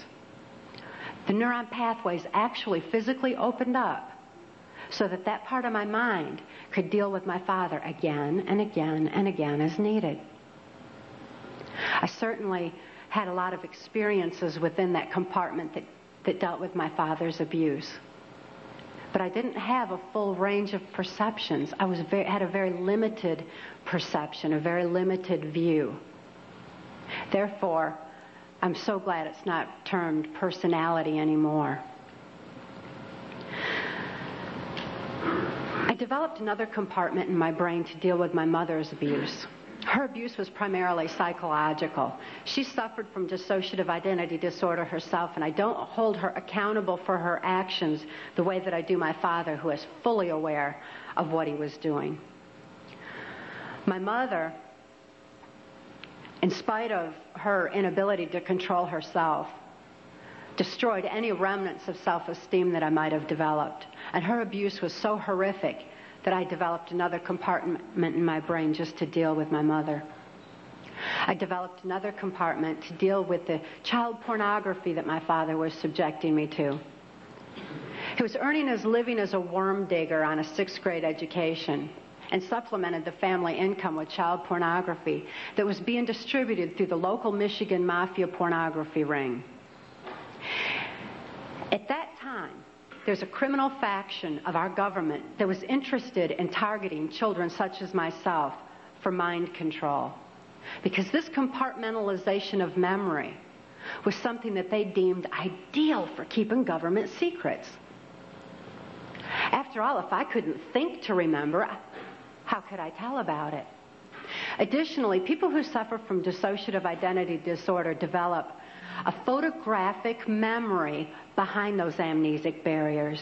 S2: the neuron pathways actually physically opened up so that that part of my mind could deal with my father again and again and again as needed. I certainly had a lot of experiences within that compartment that dealt with my father's abuse. But I didn't have a full range of perceptions. I had a very limited perception, a very limited view. Therefore, I'm so glad it's not termed personality anymore. I developed another compartment in my brain to deal with my mother's abuse. Her abuse was primarily psychological. She suffered from dissociative identity disorder herself, and I don't hold her accountable for her actions the way that I do my father, who is fully aware of what he was doing. My mother, in spite of her inability to control herself, destroyed any remnants of self-esteem that I might have developed. And her abuse was so horrific that I developed another compartment in my brain just to deal with my mother. I developed another compartment to deal with the child pornography that my father was subjecting me to. He was earning his living as a worm digger on a 6th grade education and supplemented the family income with child pornography that was being distributed through the local Michigan mafia pornography ring. At that time, there's a criminal faction of our government that was interested in targeting children such as myself for mind control, because this compartmentalization of memory was something that they deemed ideal for keeping government secrets. After all, if I couldn't think to remember, how could I tell about it? Additionally, people who suffer from dissociative identity disorder develop a photographic memory behind those amnesic barriers,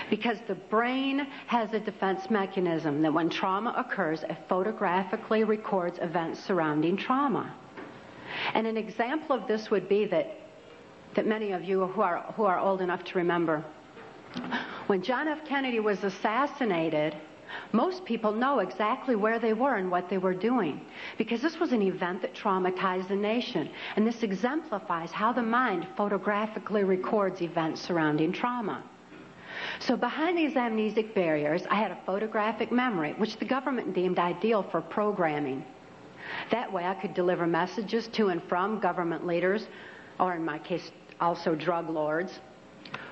S2: because the brain has a defense mechanism that when trauma occurs, it photographically records events surrounding trauma. And an example of this would be that many of you who are old enough to remember, when John F. Kennedy was assassinated, most people know exactly where they were and what they were doing, because this was an event that traumatized the nation. And this exemplifies how the mind photographically records events surrounding trauma. So behind these amnesic barriers, I had a photographic memory, which the government deemed ideal for programming. That way I could deliver messages to and from government leaders, or in my case, also drug lords,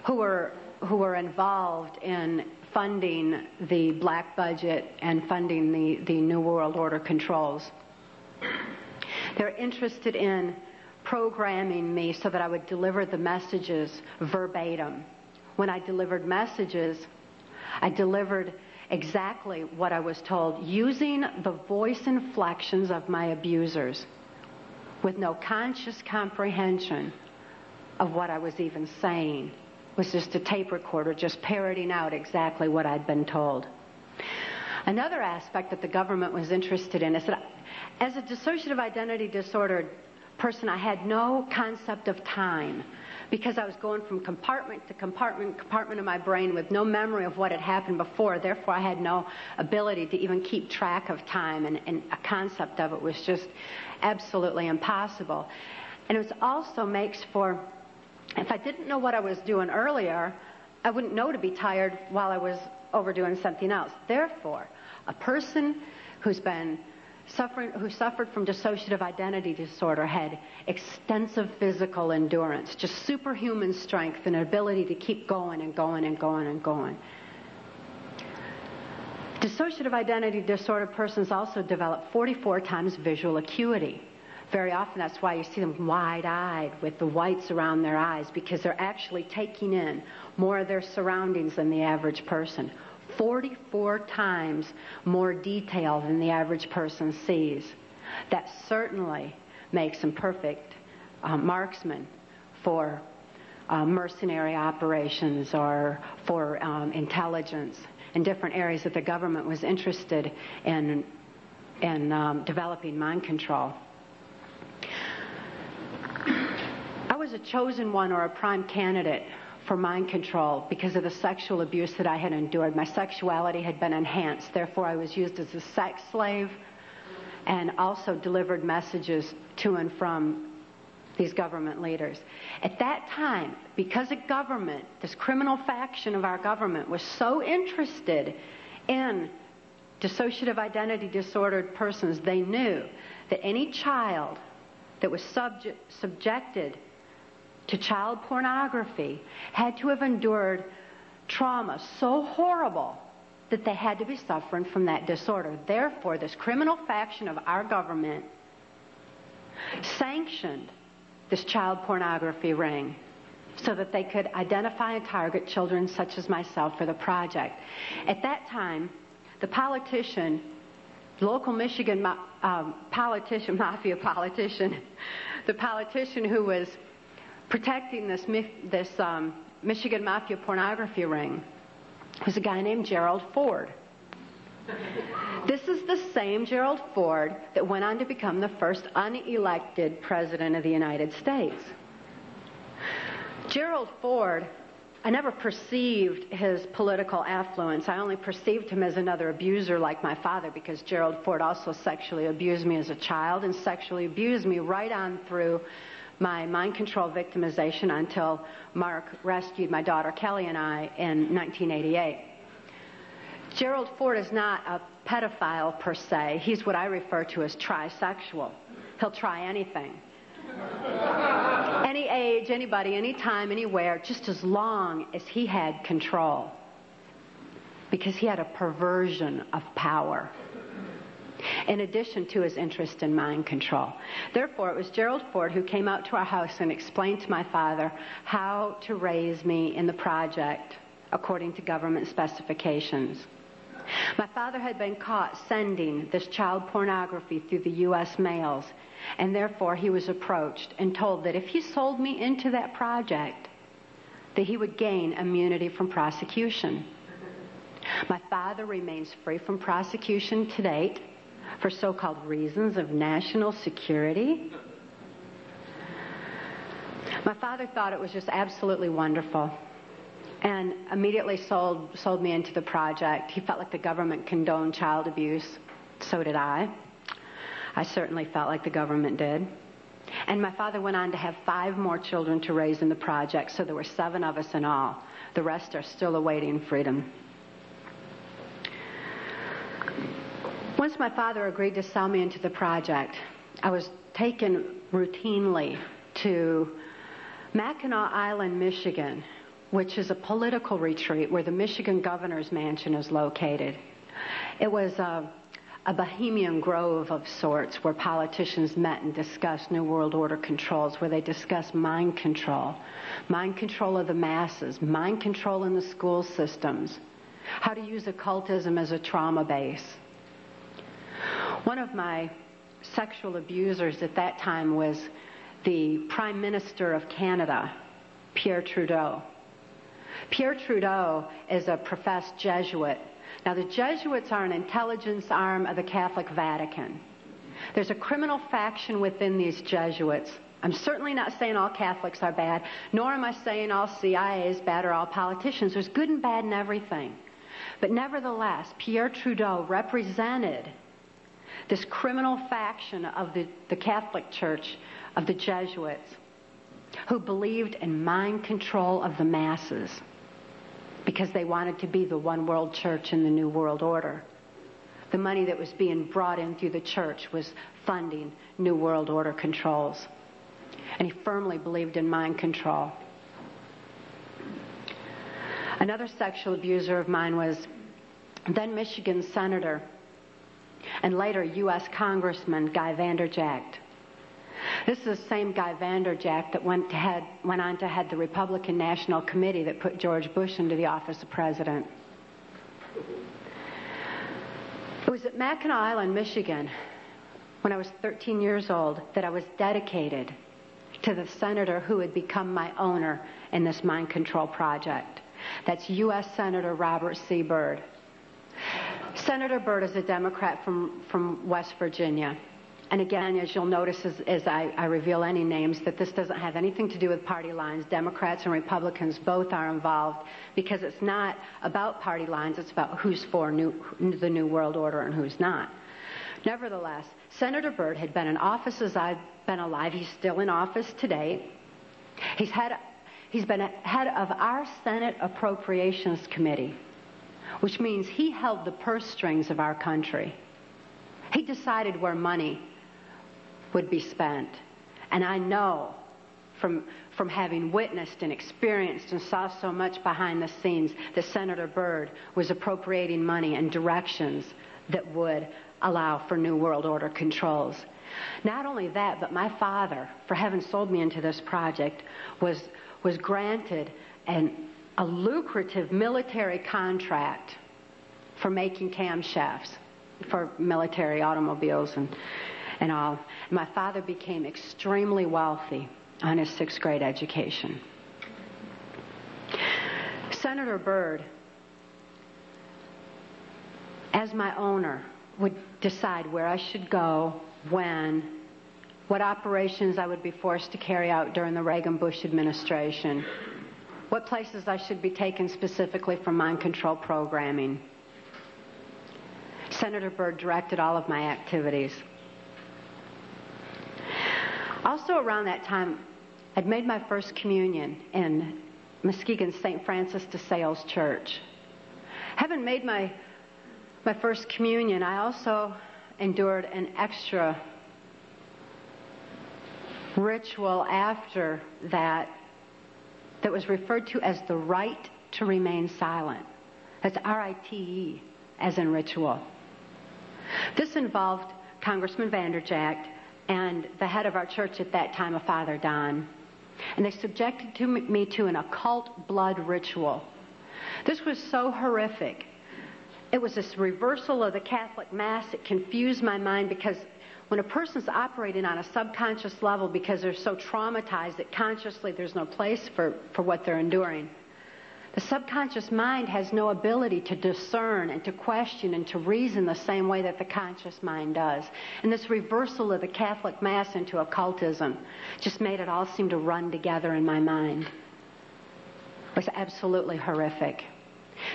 S2: who were involved in funding the black budget and funding the New World Order controls. They're interested in programming me so that I would deliver the messages verbatim. When I delivered messages, I delivered exactly what I was told, using the voice inflections of my abusers, with no conscious comprehension of what I was even saying. It was just a tape recorder just parroting out exactly what I'd been told. Another aspect that the government was interested in is that as a dissociative identity disordered person, I had no concept of time, because I was going from compartment to compartment of my brain with no memory of what had happened before. Therefore, I had no ability to even keep track of time, and a concept of it was just absolutely impossible. And it also makes for, if I didn't know what I was doing earlier, I wouldn't know to be tired while I was overdoing something else. Therefore, a person who suffered from dissociative identity disorder had extensive physical endurance, just superhuman strength and ability to keep going and going and going and going. Dissociative identity disorder persons also develop 44 times visual acuity. Very often that's why you see them wide-eyed with the whites around their eyes, because they're actually taking in more of their surroundings than the average person. 44 times more detail than the average person sees. That certainly makes them perfect marksmen for mercenary operations or for intelligence in different areas that the government was interested in developing mind control. I was a chosen one or a prime candidate for mind control because of the sexual abuse that I had endured. My sexuality had been enhanced. Therefore, I was used as a sex slave and also delivered messages to and from these government leaders. At that time, because a government, this criminal faction of our government, was so interested in dissociative identity disordered persons, they knew that any child that was subjected to child pornography had to have endured trauma so horrible that they had to be suffering from that disorder. Therefore, this criminal faction of our government sanctioned this child pornography ring so that they could identify and target children such as myself for the project. At that time, the politician, local Michigan politician, mafia politician, the politician who was protecting this Michigan mafia pornography ring was a guy named Gerald Ford. This is the same Gerald Ford that went on to become the first unelected president of the United States. Gerald Ford, I never perceived his political affluence. I only perceived him as another abuser like my father, because Gerald Ford also sexually abused me as a child and sexually abused me right on through my mind control victimization until Mark rescued my daughter Kelly and I in 1988. Gerald Ford is not a pedophile per se. He's what I refer to as trisexual. He'll try anything. Any age, anybody, anytime, anywhere, just as long as he had control. Because he had a perversion of power, in addition to his interest in mind control. Therefore, it was Gerald Ford who came out to our house and explained to my father how to raise me in the project according to government specifications. My father had been caught sending this child pornography through the U.S. mails, and therefore he was approached and told that if he sold me into that project, that he would gain immunity from prosecution. My father remains free from prosecution to date for so-called reasons of national security. My father thought it was just absolutely wonderful and immediately sold me into the project. He felt like the government condoned child abuse. So did I. I certainly felt like the government did. And my father went on to have 5 more children to raise in the project, so there were 7 of us in all. The rest are still awaiting freedom. Once my father agreed to sell me into the project, I was taken routinely to Mackinac Island, Michigan, which is a political retreat where the Michigan governor's mansion is located. It was a bohemian grove of sorts where politicians met and discussed New World Order controls, where they discussed mind control of the masses, mind control in the school systems, how to use occultism as a trauma base. One of my sexual abusers at that time was the Prime Minister of Canada, Pierre Trudeau. Pierre Trudeau is a professed Jesuit. Now, the Jesuits are an intelligence arm of the Catholic Vatican. There's a criminal faction within these Jesuits. I'm certainly not saying all Catholics are bad, nor am I saying all CIA is bad or all politicians. There's good and bad in everything. But nevertheless, Pierre Trudeau represented this criminal faction of the Catholic Church, of the Jesuits, who believed in mind control of the masses because they wanted to be the one world church in the New World Order. The money that was being brought in through the church was funding New World Order controls. And he firmly believed in mind control. Another sexual abuser of mine was then Michigan Senator and later U.S. Congressman Guy Vanderjagt. This is the same Guy Vanderjagt that went on to head the Republican National Committee that put George Bush into the office of president. It was at Mackinac Island, Michigan, when I was 13 years old, that I was dedicated to the senator who had become my owner in this mind control project. That's U.S. Senator Robert C. Byrd. Senator Byrd is a Democrat from West Virginia. And again, as you'll notice as I reveal any names, that this doesn't have anything to do with party lines. Democrats and Republicans both are involved because it's not about party lines. It's about who's for the New World Order and who's not. Nevertheless, Senator Byrd had been in office as I've been alive. He's still in office today. He's been head of our Senate Appropriations Committee, which means he held the purse strings of our country. He decided where money would be spent. And I know from having witnessed and experienced and saw so much behind the scenes that Senator Byrd was appropriating money in directions that would allow for New World Order controls. Not only that, but my father, for having sold me into this project, was granted a lucrative military contract for making camshafts for military automobiles and all. My father became extremely wealthy on his 6th grade education. Senator Byrd, as my owner, would decide where I should go, when, what operations I would be forced to carry out during the Reagan-Bush administration, what places I should be taken specifically for mind control programming. Senator Byrd directed all of my activities. Also around that time, I'd made my first communion in Muskegon's St. Francis de Sales Church. Having made my first communion, I also endured an extra ritual after that was referred to as the rite to remain silent. That's R-I-T-E, as in ritual. This involved Congressman Vanderjagt and the head of our church at that time, a Father Don. And they subjected me to an occult blood ritual. This was so horrific. It was this reversal of the Catholic Mass. It confused my mind because when a person's operating on a subconscious level because they're so traumatized that consciously there's no place for what they're enduring, the subconscious mind has no ability to discern and to question and to reason the same way that the conscious mind does. And this reversal of the Catholic Mass into occultism just made it all seem to run together in my mind. It was absolutely horrific.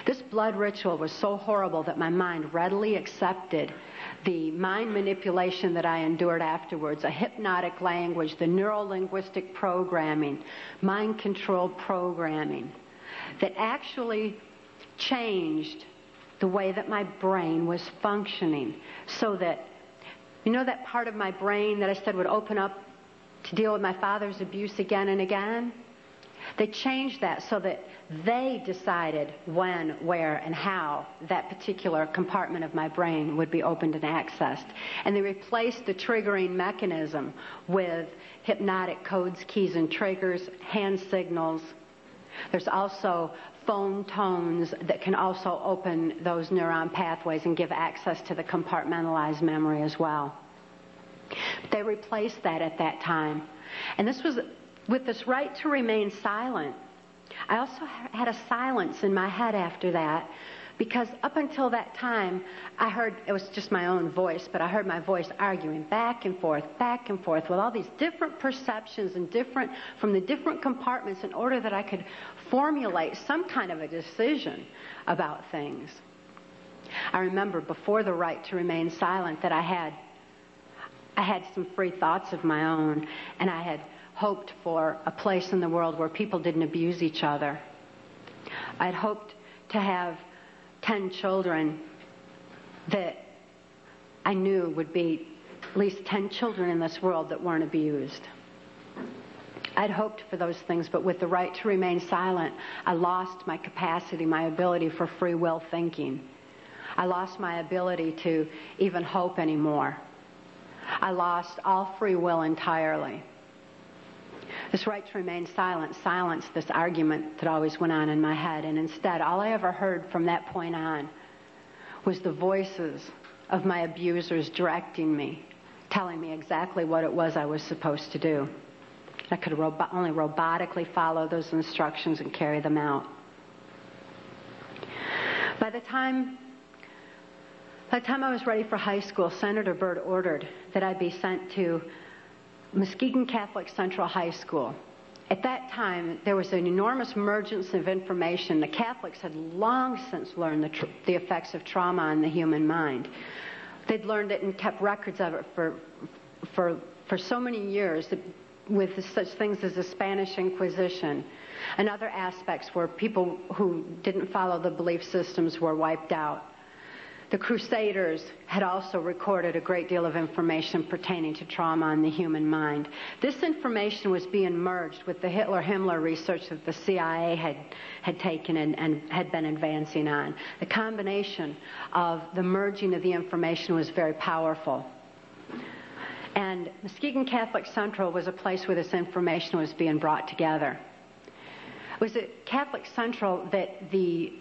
S2: This blood ritual was so horrible that my mind readily accepted the mind manipulation that I endured afterwards, a hypnotic language, the neuro-linguistic programming, mind control programming, that actually changed the way that my brain was functioning, so that, you know, that part of my brain that I said would open up to deal with my father's abuse again and again? They changed that so that they decided when, where, and how that particular compartment of my brain would be opened and accessed. And they replaced the triggering mechanism with hypnotic codes, keys, and triggers, hand signals. There's also phone tones that can also open those neuron pathways and give access to the compartmentalized memory as well. They replaced that at that time. And this was with this right to remain silent. I also had a silence in my head after that, because up until that time, I heard, it was just my own voice, but I heard my voice arguing back and forth with all these different perceptions and from the different compartments in order that I could formulate some kind of a decision about things. I remember before the right to remain silent that I had some free thoughts of my own, and I had hoped for a place in the world where people didn't abuse each other. I'd hoped to have 10 children that I knew would be at least 10 children in this world that weren't abused. I'd hoped for those things, but with the right to remain silent, I lost my capacity, my ability for free will thinking. I lost my ability to even hope anymore. I lost all free will entirely. This right to remain silent silenced this argument that always went on in my head, and instead, all I ever heard from that point on was the voices of my abusers directing me, telling me exactly what it was I was supposed to do. I could only robotically follow those instructions and carry them out. By the time I was ready for high school, Senator Byrd ordered that I be sent to Muskegon Catholic Central High School. At that time, there was an enormous emergence of information. The Catholics had long since learned the effects of trauma on the human mind. They'd learned it and kept records of it for so many years, with such things as the Spanish Inquisition and other aspects where people who didn't follow the belief systems were wiped out. The Crusaders had also recorded a great deal of information pertaining to trauma on the human mind. This information was being merged with the Hitler-Himmler research that the CIA had taken and had been advancing on. The combination of the merging of the information was very powerful. And Muskegon Catholic Central was a place where this information was being brought together. It was at Catholic Central that the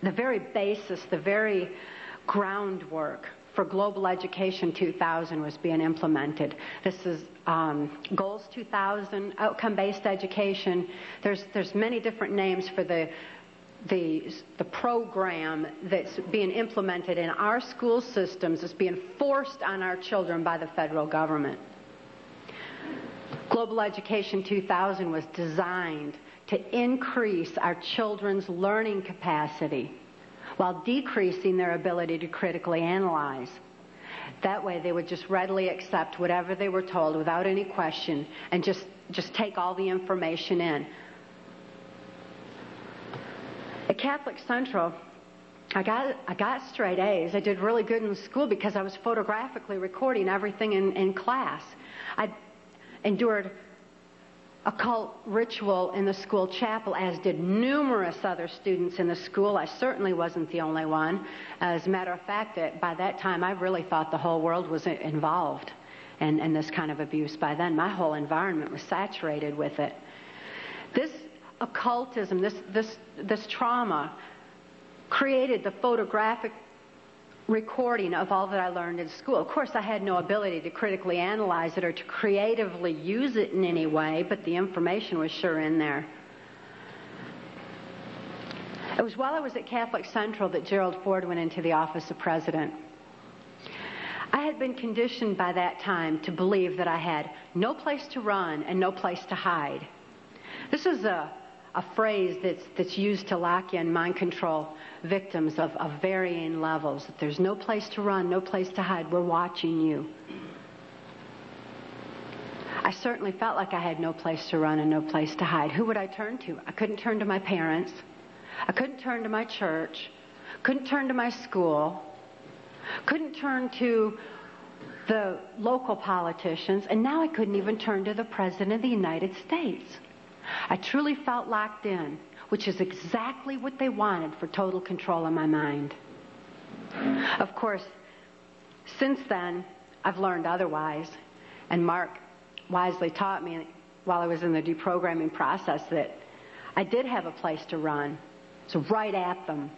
S2: very basis, the very groundwork for Global Education 2000 was being implemented. This is Goals 2000, outcome-based education. There's many different names for the program that's being implemented in our school systems. It's being forced on our children by the federal government. Global Education 2000 was designed to increase our children's learning capacity while decreasing their ability to critically analyze. That way they would just readily accept whatever they were told without any question and just take all the information in. At Catholic Central, I got straight A's. I did really good in school because I was photographically recording everything in class. I endured occult ritual in the school chapel, as did numerous other students in the school. I certainly wasn't the only one. As a matter of fact, by that time, I really thought the whole world was involved in this kind of abuse. By then, my whole environment was saturated with it. This occultism, this trauma, created the photographic recording of all that I learned in school. Of course, I had no ability to critically analyze it or to creatively use it in any way, but the information was sure in there. It was while I was at Catholic Central that Gerald Ford went into the office of president. I had been conditioned by that time to believe that I had no place to run and no place to hide. This is a phrase that's used to lock in mind control victims of varying levels. That there's no place to run, no place to hide. We're watching you. I certainly felt like I had no place to run and no place to hide. Who would I turn to? I couldn't turn to my parents. I couldn't turn to my church. Couldn't turn to my school. Couldn't turn to the local politicians. And now I couldn't even turn to the President of the United States. I truly felt locked in, which is exactly what they wanted for total control of my mind. Of course, since then, I've learned otherwise. And Mark wisely taught me while I was in the deprogramming process that I did have a place to run. So right at them.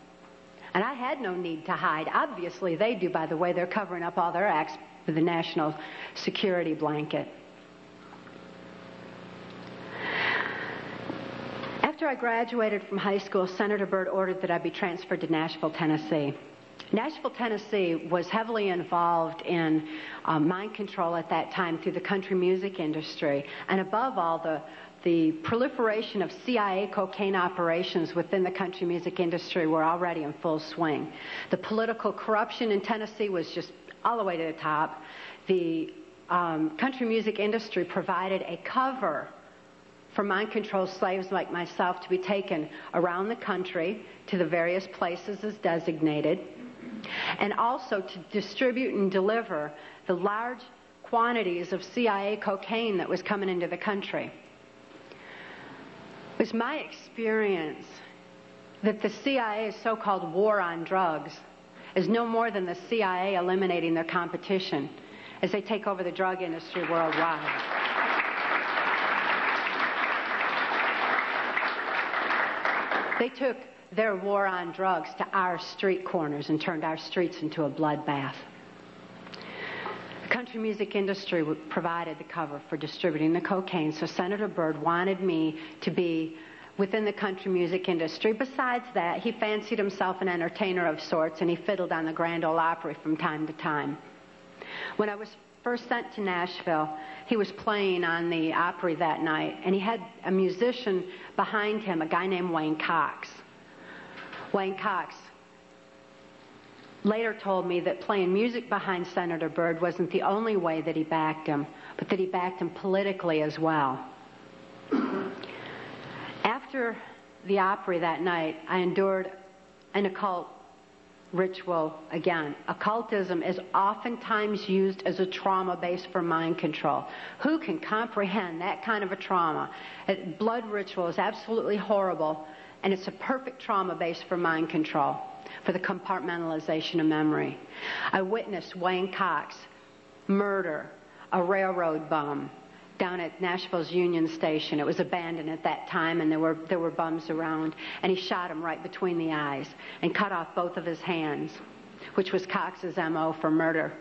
S2: And I had no need to hide. Obviously, they do, by the way. They're covering up all their acts with the national security blanket. After I graduated from high school, Senator Byrd ordered that I be transferred to Nashville, Tennessee. Nashville, Tennessee was heavily involved in mind control at that time through the country music industry, and above all, the proliferation of CIA cocaine operations within the country music industry were already in full swing. The political corruption in Tennessee was just all the way to the top. The country music industry provided a cover for mind-controlled slaves like myself to be taken around the country to the various places as designated, and also to distribute and deliver the large quantities of CIA cocaine that was coming into the country. It was my experience that the CIA's so-called war on drugs is no more than the CIA eliminating their competition as they take over the drug industry worldwide. They took their war on drugs to our street corners and turned our streets into a bloodbath. The country music industry provided the cover for distributing the cocaine, so Senator Byrd wanted me to be within the country music industry. Besides that, he fancied himself an entertainer of sorts, and he fiddled on the Grand Ole Opry from time to time. When I was first sent to Nashville, he was playing on the Opry that night, and he had a musician behind him, a guy named Wayne Cox. Wayne Cox later told me that playing music behind Senator Byrd wasn't the only way that he backed him, but that he backed him politically as well. After the Opry that night, I endured an occult ritual again. Occultism is oftentimes used as a trauma base for mind control. Who can comprehend that kind of a trauma? Blood ritual is absolutely horrible, and it's a perfect trauma base for mind control, for the compartmentalization of memory. I witnessed Wayne Cox murder a railroad bum down at Nashville's Union Station. It was abandoned at that time, and there were bums around. And he shot him right between the eyes and cut off both of his hands, which was Cox's M.O. for murder.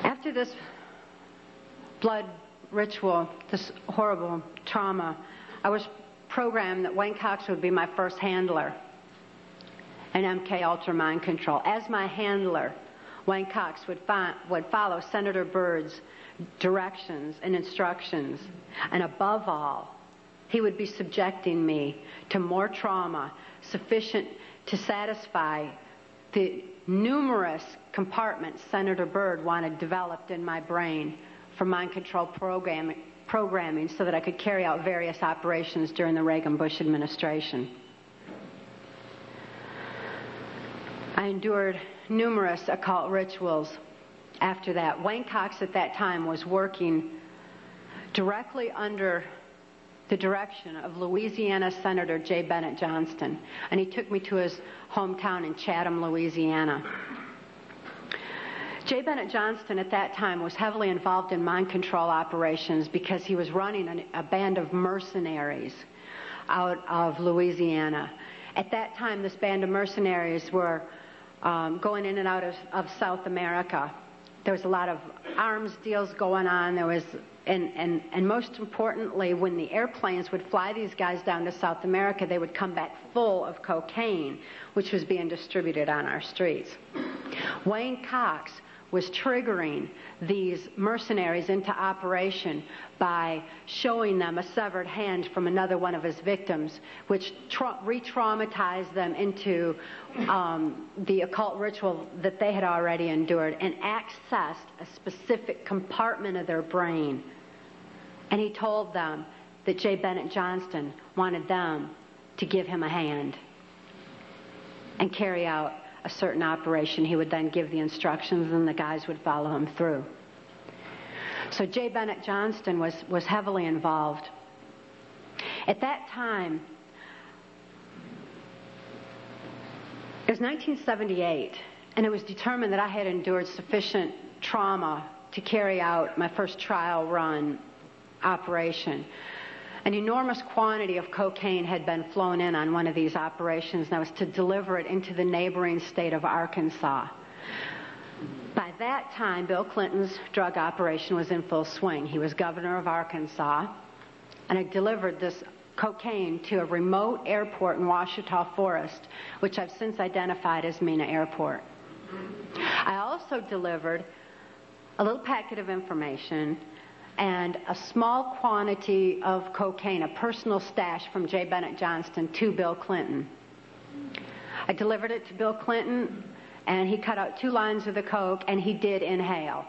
S2: After this blood ritual, this horrible trauma, I was programmed that Wayne Cox would be my first handler in MK Ultra Mind Control. As my handler, Wayne Cox would follow Senator Byrd's directions and instructions. And above all, he would be subjecting me to more trauma sufficient to satisfy the numerous compartments Senator Byrd wanted developed in my brain for mind control programming so that I could carry out various operations during the Reagan-Bush administration. I endured numerous occult rituals after that. Wayne Cox at that time was working directly under the direction of Louisiana Senator J. Bennett Johnston, and he took me to his hometown in Chatham, Louisiana. J. Bennett Johnston at that time was heavily involved in mind control operations because he was running a band of mercenaries out of Louisiana. At that time, this band of mercenaries were going in and out of South America. There was a lot of arms deals going on. There was, and most importantly, when the airplanes would fly these guys down to South America, they would come back full of cocaine, which was being distributed on our streets. Wayne Cox was triggering these mercenaries into operation by showing them a severed hand from another one of his victims, which re-traumatized them into the occult ritual that they had already endured and accessed a specific compartment of their brain. And he told them that J. Bennett Johnston wanted them to give him a hand and carry out a certain operation. He would then give the instructions and the guys would follow him through. So J. Bennett Johnston was heavily involved. At that time, it was 1978, and it was determined that I had endured sufficient trauma to carry out my first trial run operation. An enormous quantity of cocaine had been flown in on one of these operations, and I was to deliver it into the neighboring state of Arkansas. By that time, Bill Clinton's drug operation was in full swing. He was governor of Arkansas, and I delivered this cocaine to a remote airport in Ouachita Forest, which I've since identified as Mena Airport. I also delivered a little packet of information and a small quantity of cocaine, a personal stash from J. Bennett Johnston, to Bill Clinton. I delivered it to Bill Clinton, and he cut out 2 lines of the coke, and he did inhale.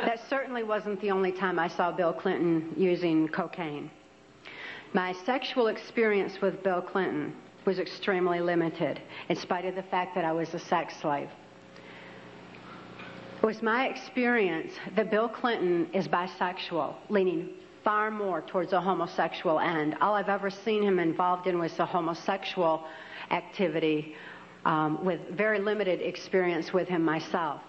S2: That certainly wasn't the only time I saw Bill Clinton using cocaine. My sexual experience with Bill Clinton was extremely limited, in spite of the fact that I was a sex slave. It was my experience that Bill Clinton is bisexual, leaning far more towards a homosexual end. All I've ever seen him involved in was a homosexual activity, with very limited experience with him myself.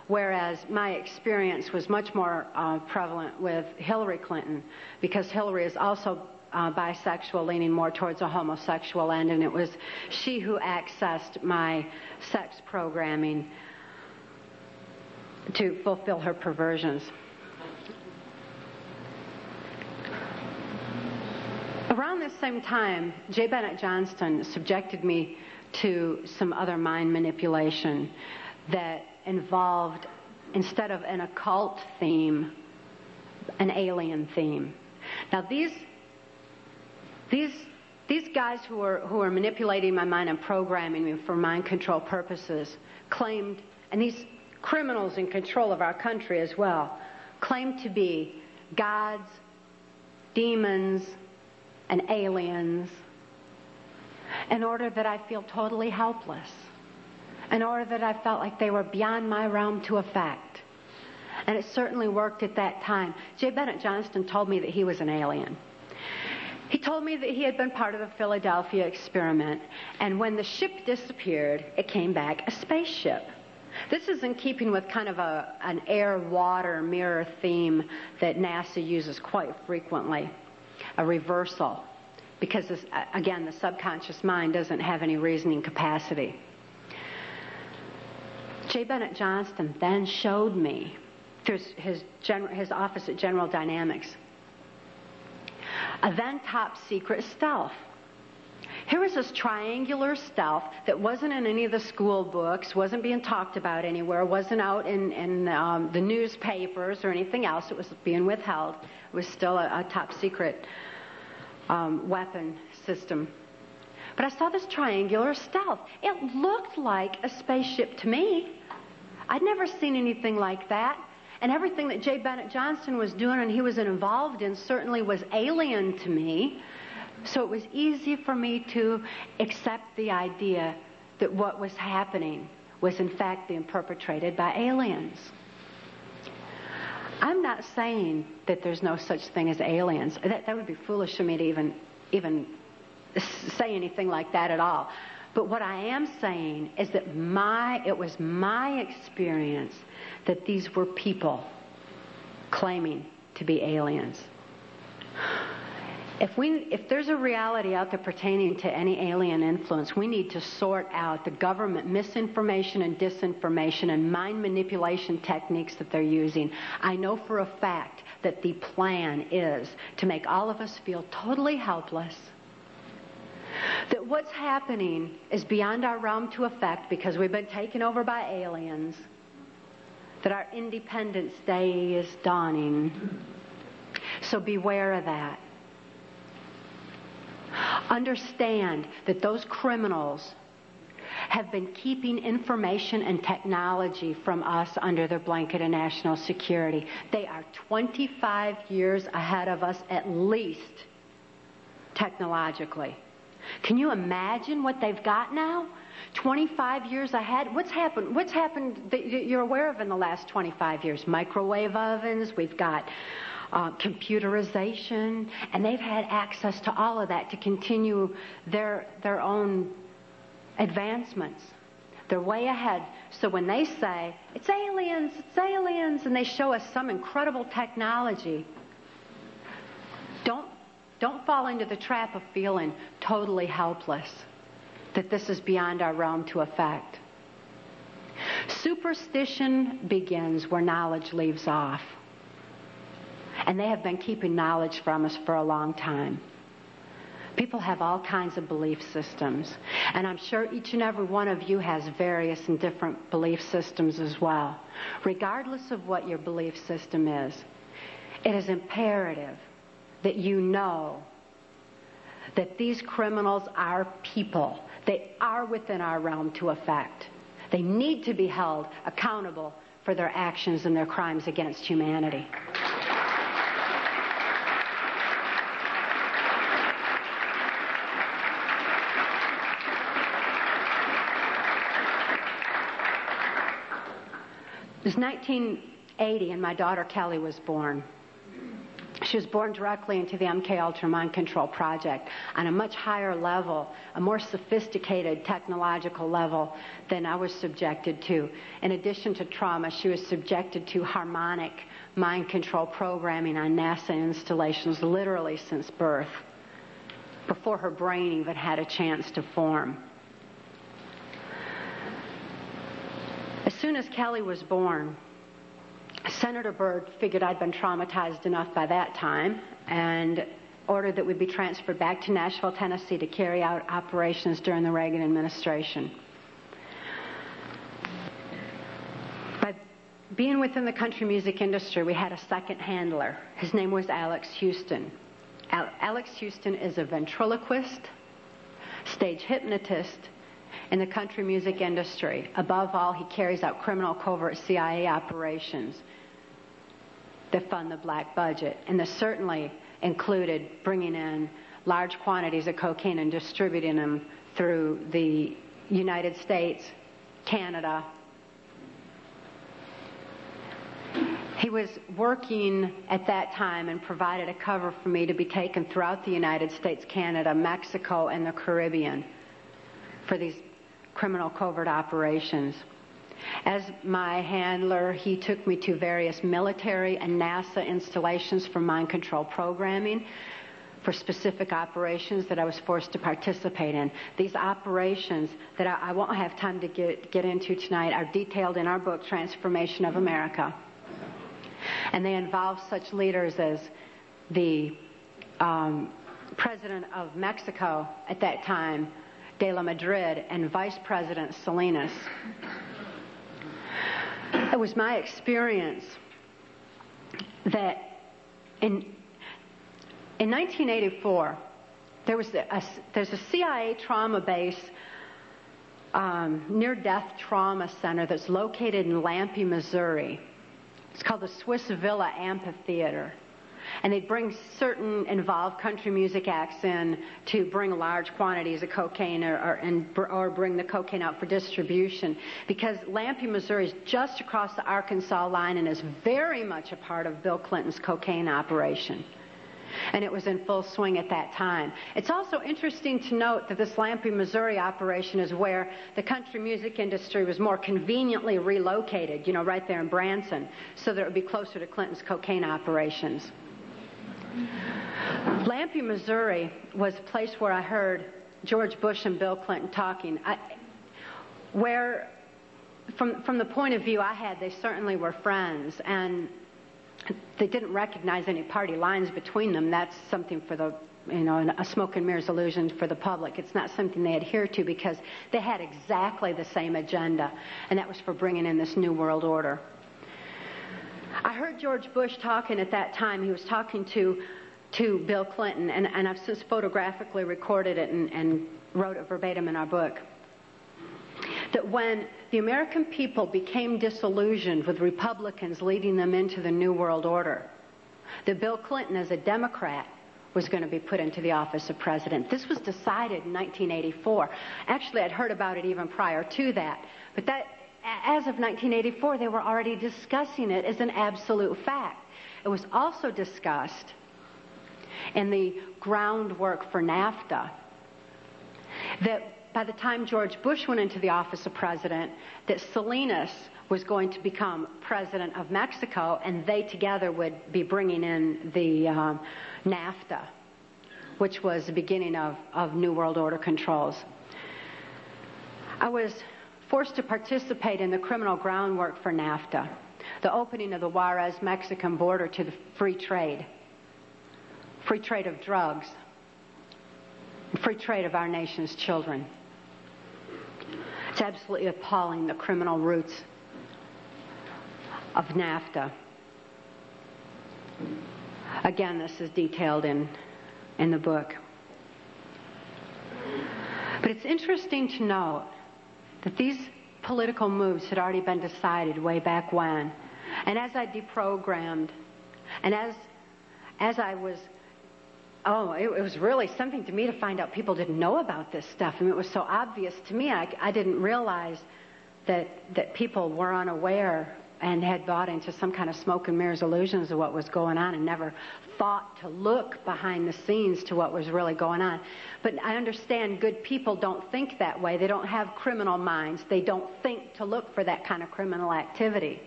S2: Whereas my experience was much more prevalent with Hillary Clinton, because Hillary is also bisexual, leaning more towards a homosexual end, and it was she who accessed my sex programming to fulfill her perversions. Around this same time, J. Bennett Johnston subjected me to some other mind manipulation that involved, instead of an occult theme, an alien theme. Now these guys who are manipulating my mind and programming me for mind control purposes claimed, and these criminals in control of our country as well, claimed to be gods, demons, and aliens, in order that I feel totally helpless, in order that I felt like they were beyond my realm to affect. And it certainly worked at that time. J. Bennett Johnston told me that he was an alien. He told me that he had been part of the Philadelphia experiment, and when the ship disappeared, it came back a spaceship. This is in keeping with kind of an air-water mirror theme that NASA uses quite frequently, a reversal, because, again, the subconscious mind doesn't have any reasoning capacity. J. Bennett Johnston then showed me, through his office at General Dynamics, a then top secret stealth. Here was this triangular stealth that wasn't in any of the school books, wasn't being talked about anywhere, wasn't out in the newspapers or anything else. It was being withheld. It was still a top secret weapon system. But I saw this triangular stealth. It looked like a spaceship to me. I'd never seen anything like that. And everything that J. Bennett Johnston was doing and he was involved in certainly was alien to me. So it was easy for me to accept the idea that what was happening was in fact being perpetrated by aliens. I'm not saying that there's no such thing as aliens. That would be foolish for me to even say anything like that at all. But what I am saying is that it was my experience that these were people claiming to be aliens. If there's a reality out there pertaining to any alien influence, we need to sort out the government misinformation and disinformation and mind manipulation techniques that they're using. I know for a fact that the plan is to make all of us feel totally helpless, that what's happening is beyond our realm to affect because we've been taken over by aliens, that our Independence Day is dawning. So beware of that. Understand that those criminals have been keeping information and technology from us under their blanket of national security. They are 25 years ahead of us at least, technologically. Can you imagine what they've got now? 25 years ahead? What's happened that you're aware of in the last 25 years? Microwave ovens, we've got computerization, and they've had access to all of that to continue their own advancements. They're way ahead. So when they say, it's aliens, and they show us some incredible technology, don't fall into the trap of feeling totally helpless, that this is beyond our realm to affect. Superstition begins where knowledge leaves off. And they have been keeping knowledge from us for a long time. People have all kinds of belief systems. And I'm sure each and every one of you has various and different belief systems as well. Regardless of what your belief system is, it is imperative that you know that these criminals are people. They are within our realm to affect. They need to be held accountable for their actions and their crimes against humanity. It was 1980 and my daughter Kelly was born. She was born directly into the MK Ultra Mind Control Project on a much higher level, a more sophisticated technological level than I was subjected to. In addition to trauma, she was subjected to harmonic mind control programming on NASA installations literally since birth. before her brain even had a chance to form. As soon as Kelly was born, Senator Byrd figured I'd been traumatized enough by that time and ordered that we be transferred back to Nashville, Tennessee to carry out operations during the Reagan administration. By being within the country music industry, we had a second handler. His name was Alex Houston. Alex Houston is a ventriloquist, stage hypnotist in the country music industry. Above all, he carries out criminal covert CIA operations that fund the black budget. And this certainly included bringing in large quantities of cocaine and distributing them through the United States, Canada. He was working at that time and provided a cover for me to be taken throughout the United States, Canada, Mexico, and the Caribbean for these criminal covert operations. As my handler, he took me to various military and NASA installations for mind control programming for specific operations that I was forced to participate in. These operations that I won't have time to get into tonight are detailed in our book, Transformation of America. And they involve such leaders as the President of Mexico at that time, De La Madrid, and Vice President Salinas. It was my experience that in 1984, there's a CIA trauma base, near-death trauma center that's located in Lampe, Missouri. It's called the Swiss Villa Amphitheater. And they'd bring certain involved country music acts in to bring large quantities of cocaine or bring the cocaine out for distribution. Because Lampe, Missouri is just across the Arkansas line and is very much a part of Bill Clinton's cocaine operation. And it was in full swing at that time. It's also interesting to note that this Lampe, Missouri operation is where the country music industry was more conveniently relocated, right there in Branson, so that it would be closer to Clinton's cocaine operations. Lampe, Missouri was a place where I heard George Bush and Bill Clinton talking. Where, from the point of view I had, they certainly were friends, and they didn't recognize any party lines between them. That's something for the, a smoke and mirrors illusion for the public. It's not something they adhere to because they had exactly the same agenda, and that was for bringing in this new world order. I heard George Bush talking at that time. He was talking to Bill Clinton, and I've since photographically recorded it and wrote it verbatim in our book, that when the American people became disillusioned with Republicans leading them into the New World Order, that Bill Clinton, as a Democrat, was going to be put into the office of president. This was decided in 1984. Actually, I'd heard about it even prior to that. But as of 1984, they were already discussing it as an absolute fact. It was also discussed in the groundwork for NAFTA that by the time George Bush went into the office of president, that Salinas was going to become president of Mexico, and they together would be bringing in the NAFTA, which was the beginning of New World Order controls. I was forced to participate in the criminal groundwork for NAFTA, the opening of the Juarez-Mexican border to the free trade of drugs, free trade of our nation's children. It's absolutely appalling, the criminal roots of NAFTA. Again, this is detailed in the book. But it's interesting to note that these political moves had already been decided way back when. And as I deprogrammed, and as I was, it was really something to me to find out people didn't know about this stuff. I mean, it was so obvious to me. I didn't realize that people were unaware and had bought into some kind of smoke and mirrors illusions of what was going on and never thought to look behind the scenes to what was really going on. But I understand good people don't think that way. They don't have criminal minds. They don't think to look for that kind of criminal activity.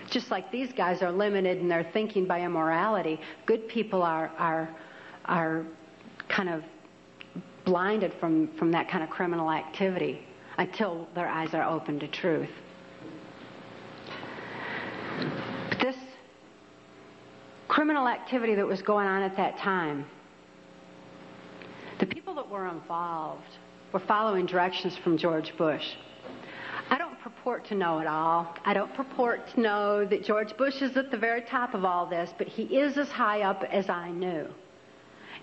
S2: Just like these guys are limited in their thinking by immorality, good people are kind of blinded from that kind of criminal activity until their eyes are open to truth. But this criminal activity that was going on at that time, the people that were involved were following directions from George Bush. I don't purport to know it all. I don't purport to know that George Bush is at the very top of all this, but he is as high up as I knew.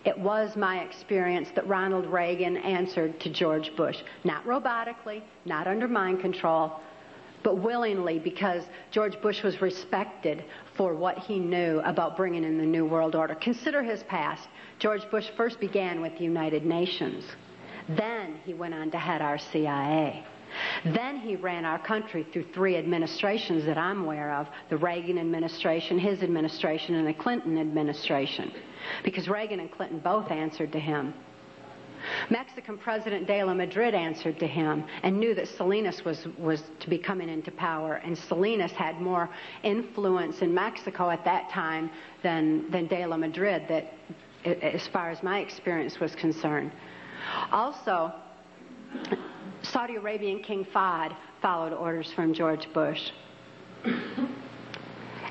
S2: It was my experience that Ronald Reagan answered to George Bush, not robotically, not under mind control, but willingly, because George Bush was respected for what he knew about bringing in the New World Order. Consider his past. George Bush first began with the United Nations. Then he went on to head our CIA. Then he ran our country through 3 administrations that I'm aware of, the Reagan administration, his administration, and the Clinton administration, because Reagan and Clinton both answered to him. Mexican President de la Madrid answered to him and knew that Salinas was to be coming into power, and Salinas had more influence in Mexico at that time than de la Madrid, that, as far as my experience was concerned. Also, Saudi Arabian King Fahd followed orders from George Bush,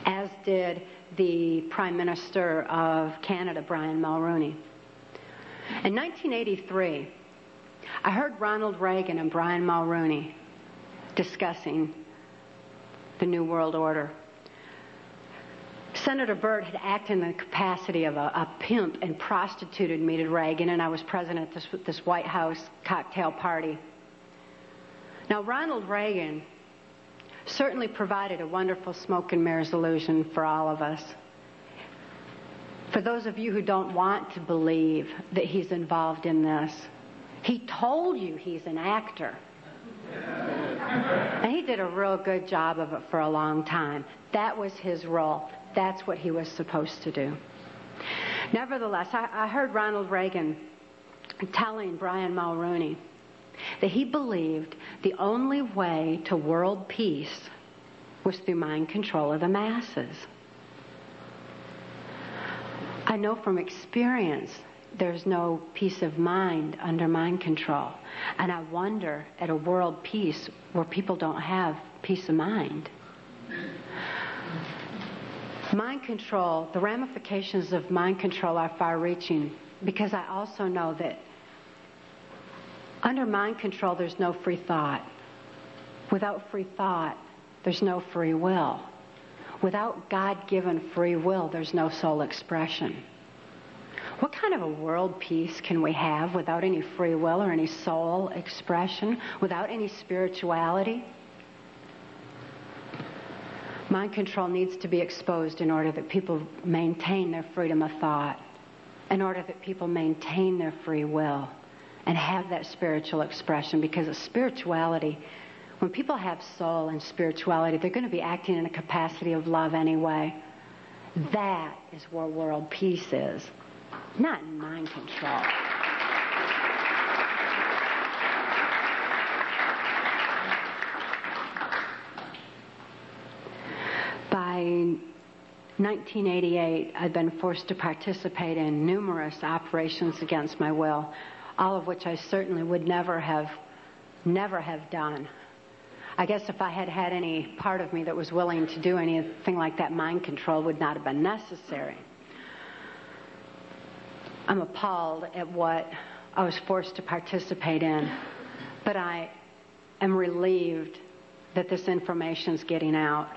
S2: as did the Prime Minister of Canada, Brian Mulroney. In 1983, I heard Ronald Reagan and Brian Mulroney discussing the New World Order. Senator Byrd had acted in the capacity of a pimp and prostituted me to Reagan, and I was present at this White House cocktail party. Now, Ronald Reagan certainly provided a wonderful smoke and mirrors illusion for all of us. For those of you who don't want to believe that he's involved in this, he told you he's an actor. And he did a real good job of it for a long time. That was his role. That's what he was supposed to do. Nevertheless, I heard Ronald Reagan telling Brian Mulroney that he believed the only way to world peace was through mind control of the masses. I know from experience there's no peace of mind under mind control. And I wonder at a world peace where people don't have peace of mind. Mind control, the ramifications of mind control are far-reaching, because I also know that under mind control there's no free thought. Without free thought, there's no free will. Without God-given free will, there's no soul expression. What kind of a world peace can we have without any free will or any soul expression, without any spirituality? Mind control needs to be exposed in order that people maintain their freedom of thought, in order that people maintain their free will and have that spiritual expression, because of spirituality, when people have soul and spirituality, they're going to be acting in a capacity of love anyway. That is where world peace is, not in mind control. By 1988, I'd been forced to participate in numerous operations against my will, all of which I certainly would never have done. I guess if I had had any part of me that was willing to do anything like that, mind control would not have been necessary. I'm appalled at what I was forced to participate in, but I am relieved that this information's getting out,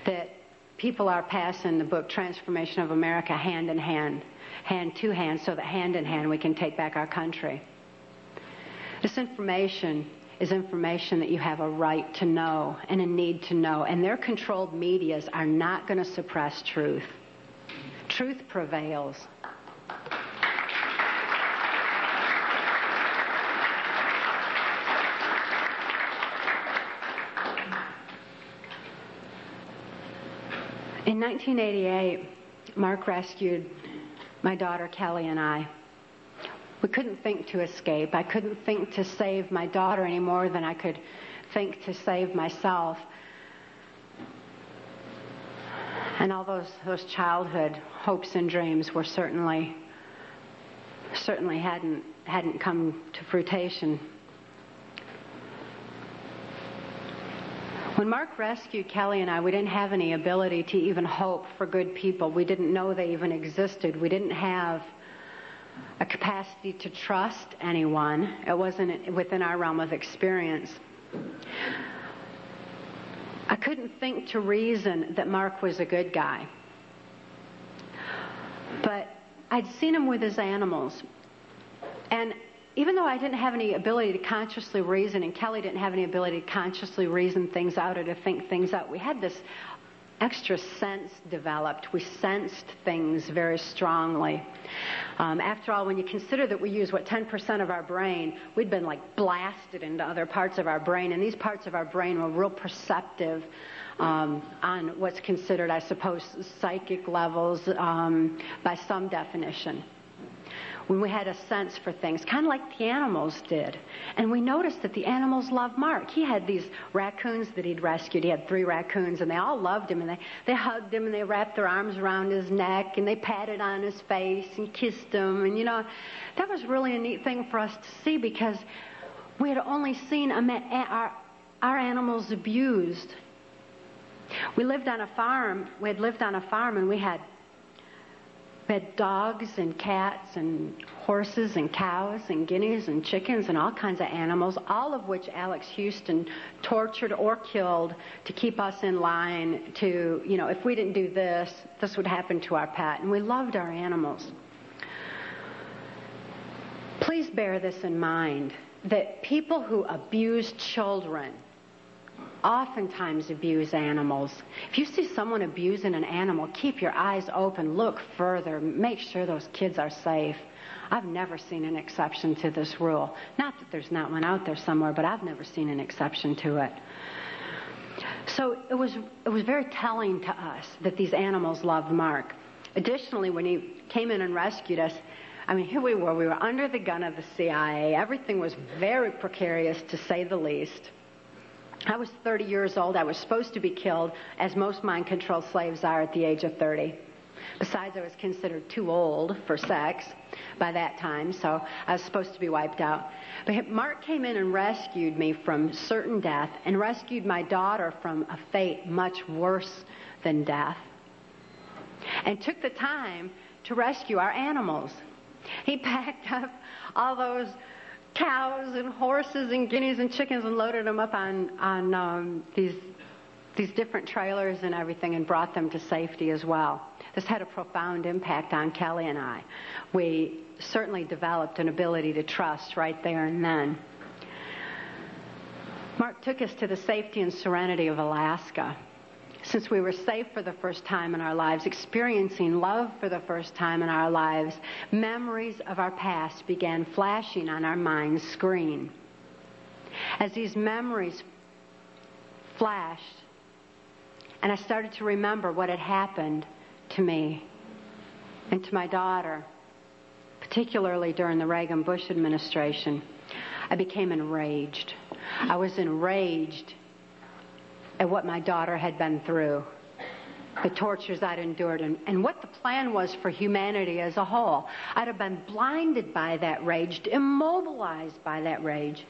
S2: that people are passing the book Transformation of America hand in hand, hand to hand, so that hand in hand we can take back our country. This information is information that you have a right to know and a need to know, and their controlled medias are not going to suppress truth. Truth prevails. In 1988, Mark rescued my daughter Kelly and I. We couldn't think to escape. I couldn't think to save my daughter any more than I could think to save myself. And all those childhood hopes and dreams were certainly hadn't come to fruition. When Mark rescued Kelly and I, we didn't have any ability to even hope for good people. We didn't know they even existed. We didn't have a capacity to trust anyone. It wasn't within our realm of experience. I couldn't think to reason that Mark was a good guy. But I'd seen him with his animals. And even though I didn't have any ability to consciously reason, and Kelly didn't have any ability to consciously reason things out or to think things out, we had this extra sense developed. We sensed things very strongly. After all, when you consider that we use, 10% of our brain, we'd been like blasted into other parts of our brain, and these parts of our brain were real perceptive on what's considered, I suppose, psychic levels by some definition. When we had a sense for things, kind of like the animals did. And we noticed that the animals loved Mark. He had these raccoons that he'd rescued. He had 3 raccoons, and they all loved him, and they hugged him, and they wrapped their arms around his neck, and they patted on his face and kissed him. And, that was really a neat thing for us to see, because we had only seen our animals abused. We lived on a farm. We had lived on a farm, and we had dogs and cats and horses and cows and guineas and chickens and all kinds of animals, all of which Alex Houston tortured or killed to keep us in line to, if we didn't do this, this would happen to our pet. And we loved our animals. Please bear this in mind, that people who abuse children oftentimes abuse animals. If you see someone abusing an animal, keep your eyes open, look further, make sure those kids are safe. I've never seen an exception to this rule. Not that there's not one out there somewhere, but I've never seen an exception to it. So it was very telling to us that these animals loved Mark. Additionally, when he came in and rescued us, here we were under the gun of the CIA. Everything was very precarious, to say the least. I was 30 years old. I was supposed to be killed, as most mind-controlled slaves are at the age of 30. Besides, I was considered too old for sex by that time, so I was supposed to be wiped out. But Mark came in and rescued me from certain death and rescued my daughter from a fate much worse than death, and took the time to rescue our animals. He packed up all those cows and horses and guineas and chickens and loaded them up on these different trailers and everything, and brought them to safety as well. This had a profound impact on Kelly and I. We certainly developed an ability to trust right there and then. Mark took us to the safety and serenity of Alaska. Since we were safe for the first time in our lives, experiencing love for the first time in our lives, memories of our past began flashing on our mind's screen. As these memories flashed, and I started to remember what had happened to me and to my daughter, particularly during the Reagan-Bush administration, I became enraged. I was enraged at what my daughter had been through, the tortures I'd endured, and what the plan was for humanity as a whole. I'd have been blinded by that rage, immobilized by that rage,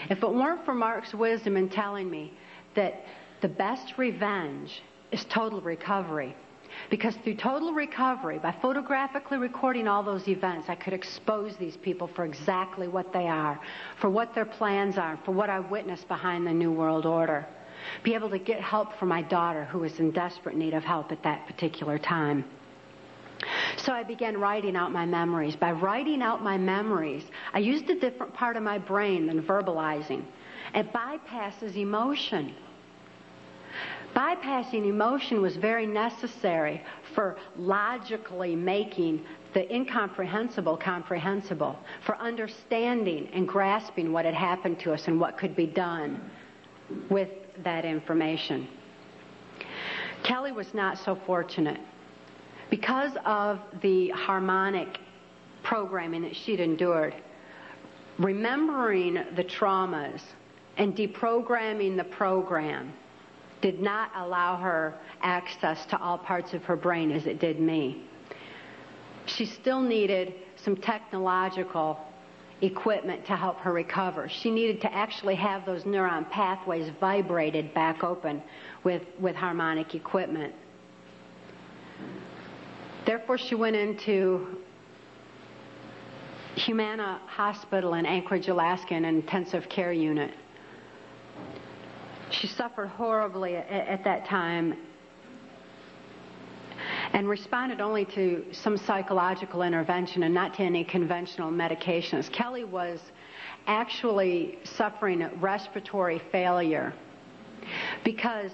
S2: if it weren't for Mark's wisdom in telling me that the best revenge is total recovery. Because through total recovery, by photographically recording all those events, I could expose these people for exactly what they are, for what their plans are, for what I witnessed behind the New World Order. Be able to get help for my daughter, who was in desperate need of help at that particular time. So I began writing out my memories. By writing out my memories, I used a different part of my brain than verbalizing. It bypasses emotion. Bypassing emotion was very necessary for logically making the incomprehensible comprehensible, for understanding and grasping what had happened to us and what could be done with that information. Kelly was not so fortunate. Because of the harmonic programming that she'd endured, remembering the traumas and deprogramming the program did not allow her access to all parts of her brain as it did me. She still needed some technological equipment to help her recover. She needed to actually have those neuron pathways vibrated back open with harmonic equipment. Therefore, she went into Humana Hospital in Anchorage, Alaska, in an intensive care unit. She suffered horribly at that time and responded only to some psychological intervention and not to any conventional medications. Kelly was actually suffering respiratory failure because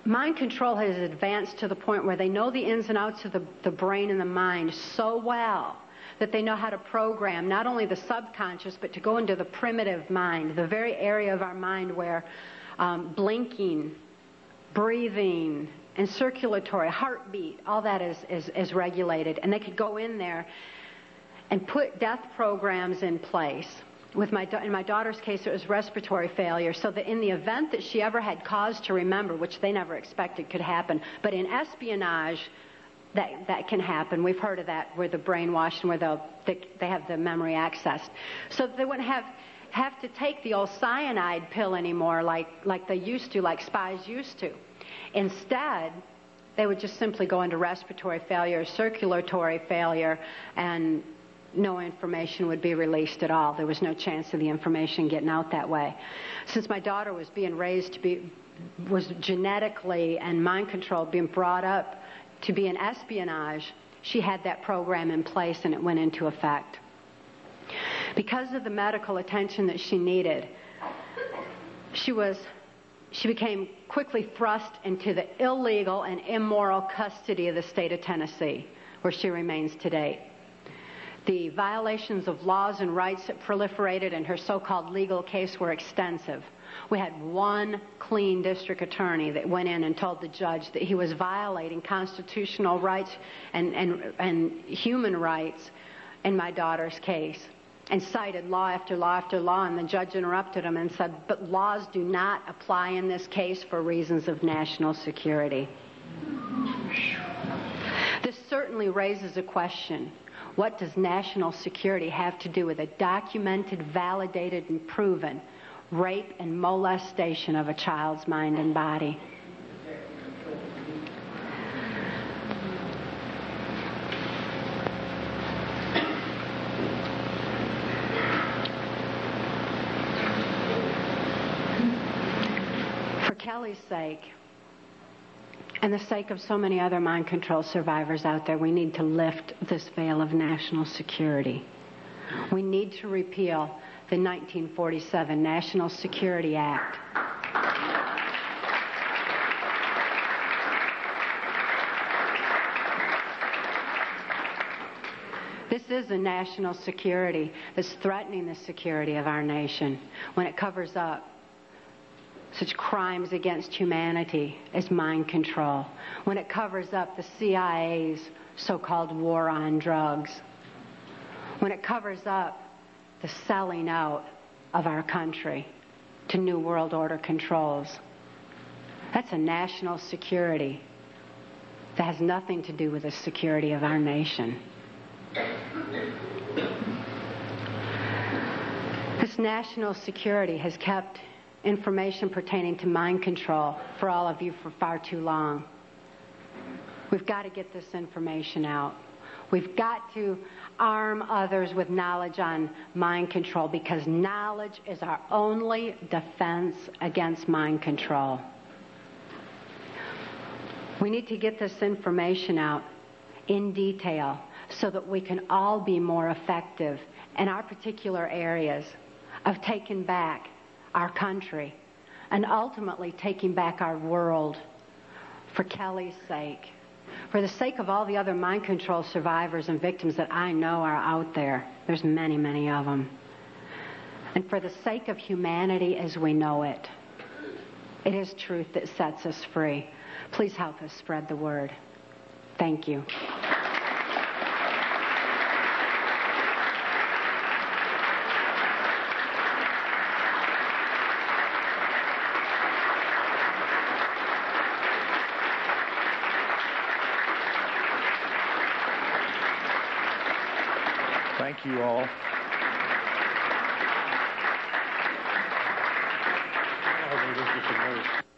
S2: mind control has advanced to the point where they know the ins and outs of the brain and the mind so well that they know how to program not only the subconscious, but to go into the primitive mind, the very area of our mind where blinking, breathing, and circulatory, heartbeat, all that is regulated. And they could go in there and put death programs in place. In my daughter's case, it was respiratory failure, so that in the event that she ever had cause to remember, which they never expected could happen, but in espionage, that can happen. We've heard of that, where the brainwashed and where they have the memory accessed. So they wouldn't have to take the old cyanide pill anymore like they used to, like spies used to. Instead, they would just simply go into respiratory failure, circulatory failure, and no information would be released at all. There was no chance of the information getting out that way. Since my daughter was being raised was genetically and mind controlled, being brought up to be in espionage, she had that program in place and it went into effect. Because of the medical attention that she needed, she became quickly thrust into the illegal and immoral custody of the state of Tennessee, where she remains today. The violations of laws and rights that proliferated in her so-called legal case were extensive. We had one clean district attorney that went in and told the judge that he was violating constitutional rights and human rights in my daughter's case, and cited law after law after law, and the judge interrupted him and said, but laws do not apply in this case for reasons of national security. This certainly raises a question. What does national security have to do with a documented, validated, and proven rape and molestation of a child's mind and body? For Kelly's sake, and the sake of so many other mind control survivors out there, we need to lift this veil of national security. We need to repeal the 1947 National Security Act. This is a national security that's threatening the security of our nation when it covers up such crimes against humanity as mind control, when it covers up the CIA's so-called war on drugs, when it covers up the selling out of our country to New World Order controls. That's a national security that has nothing to do with the security of our nation. This national security has kept information pertaining to mind control for all of you for far too long. We've got to get this information out. We've got to arm others with knowledge on mind control, because knowledge is our only defense against mind control. We need to get this information out in detail so that we can all be more effective in our particular areas of taking back our country and ultimately taking back our world, for Kelly's sake, for the sake of all the other mind control survivors and victims that I know are out there. There's many, many of them. And for the sake of humanity as we know it. It is truth that sets us free. Please help us spread the word. Thank you.
S1: Thank you all.
S3: I think this is a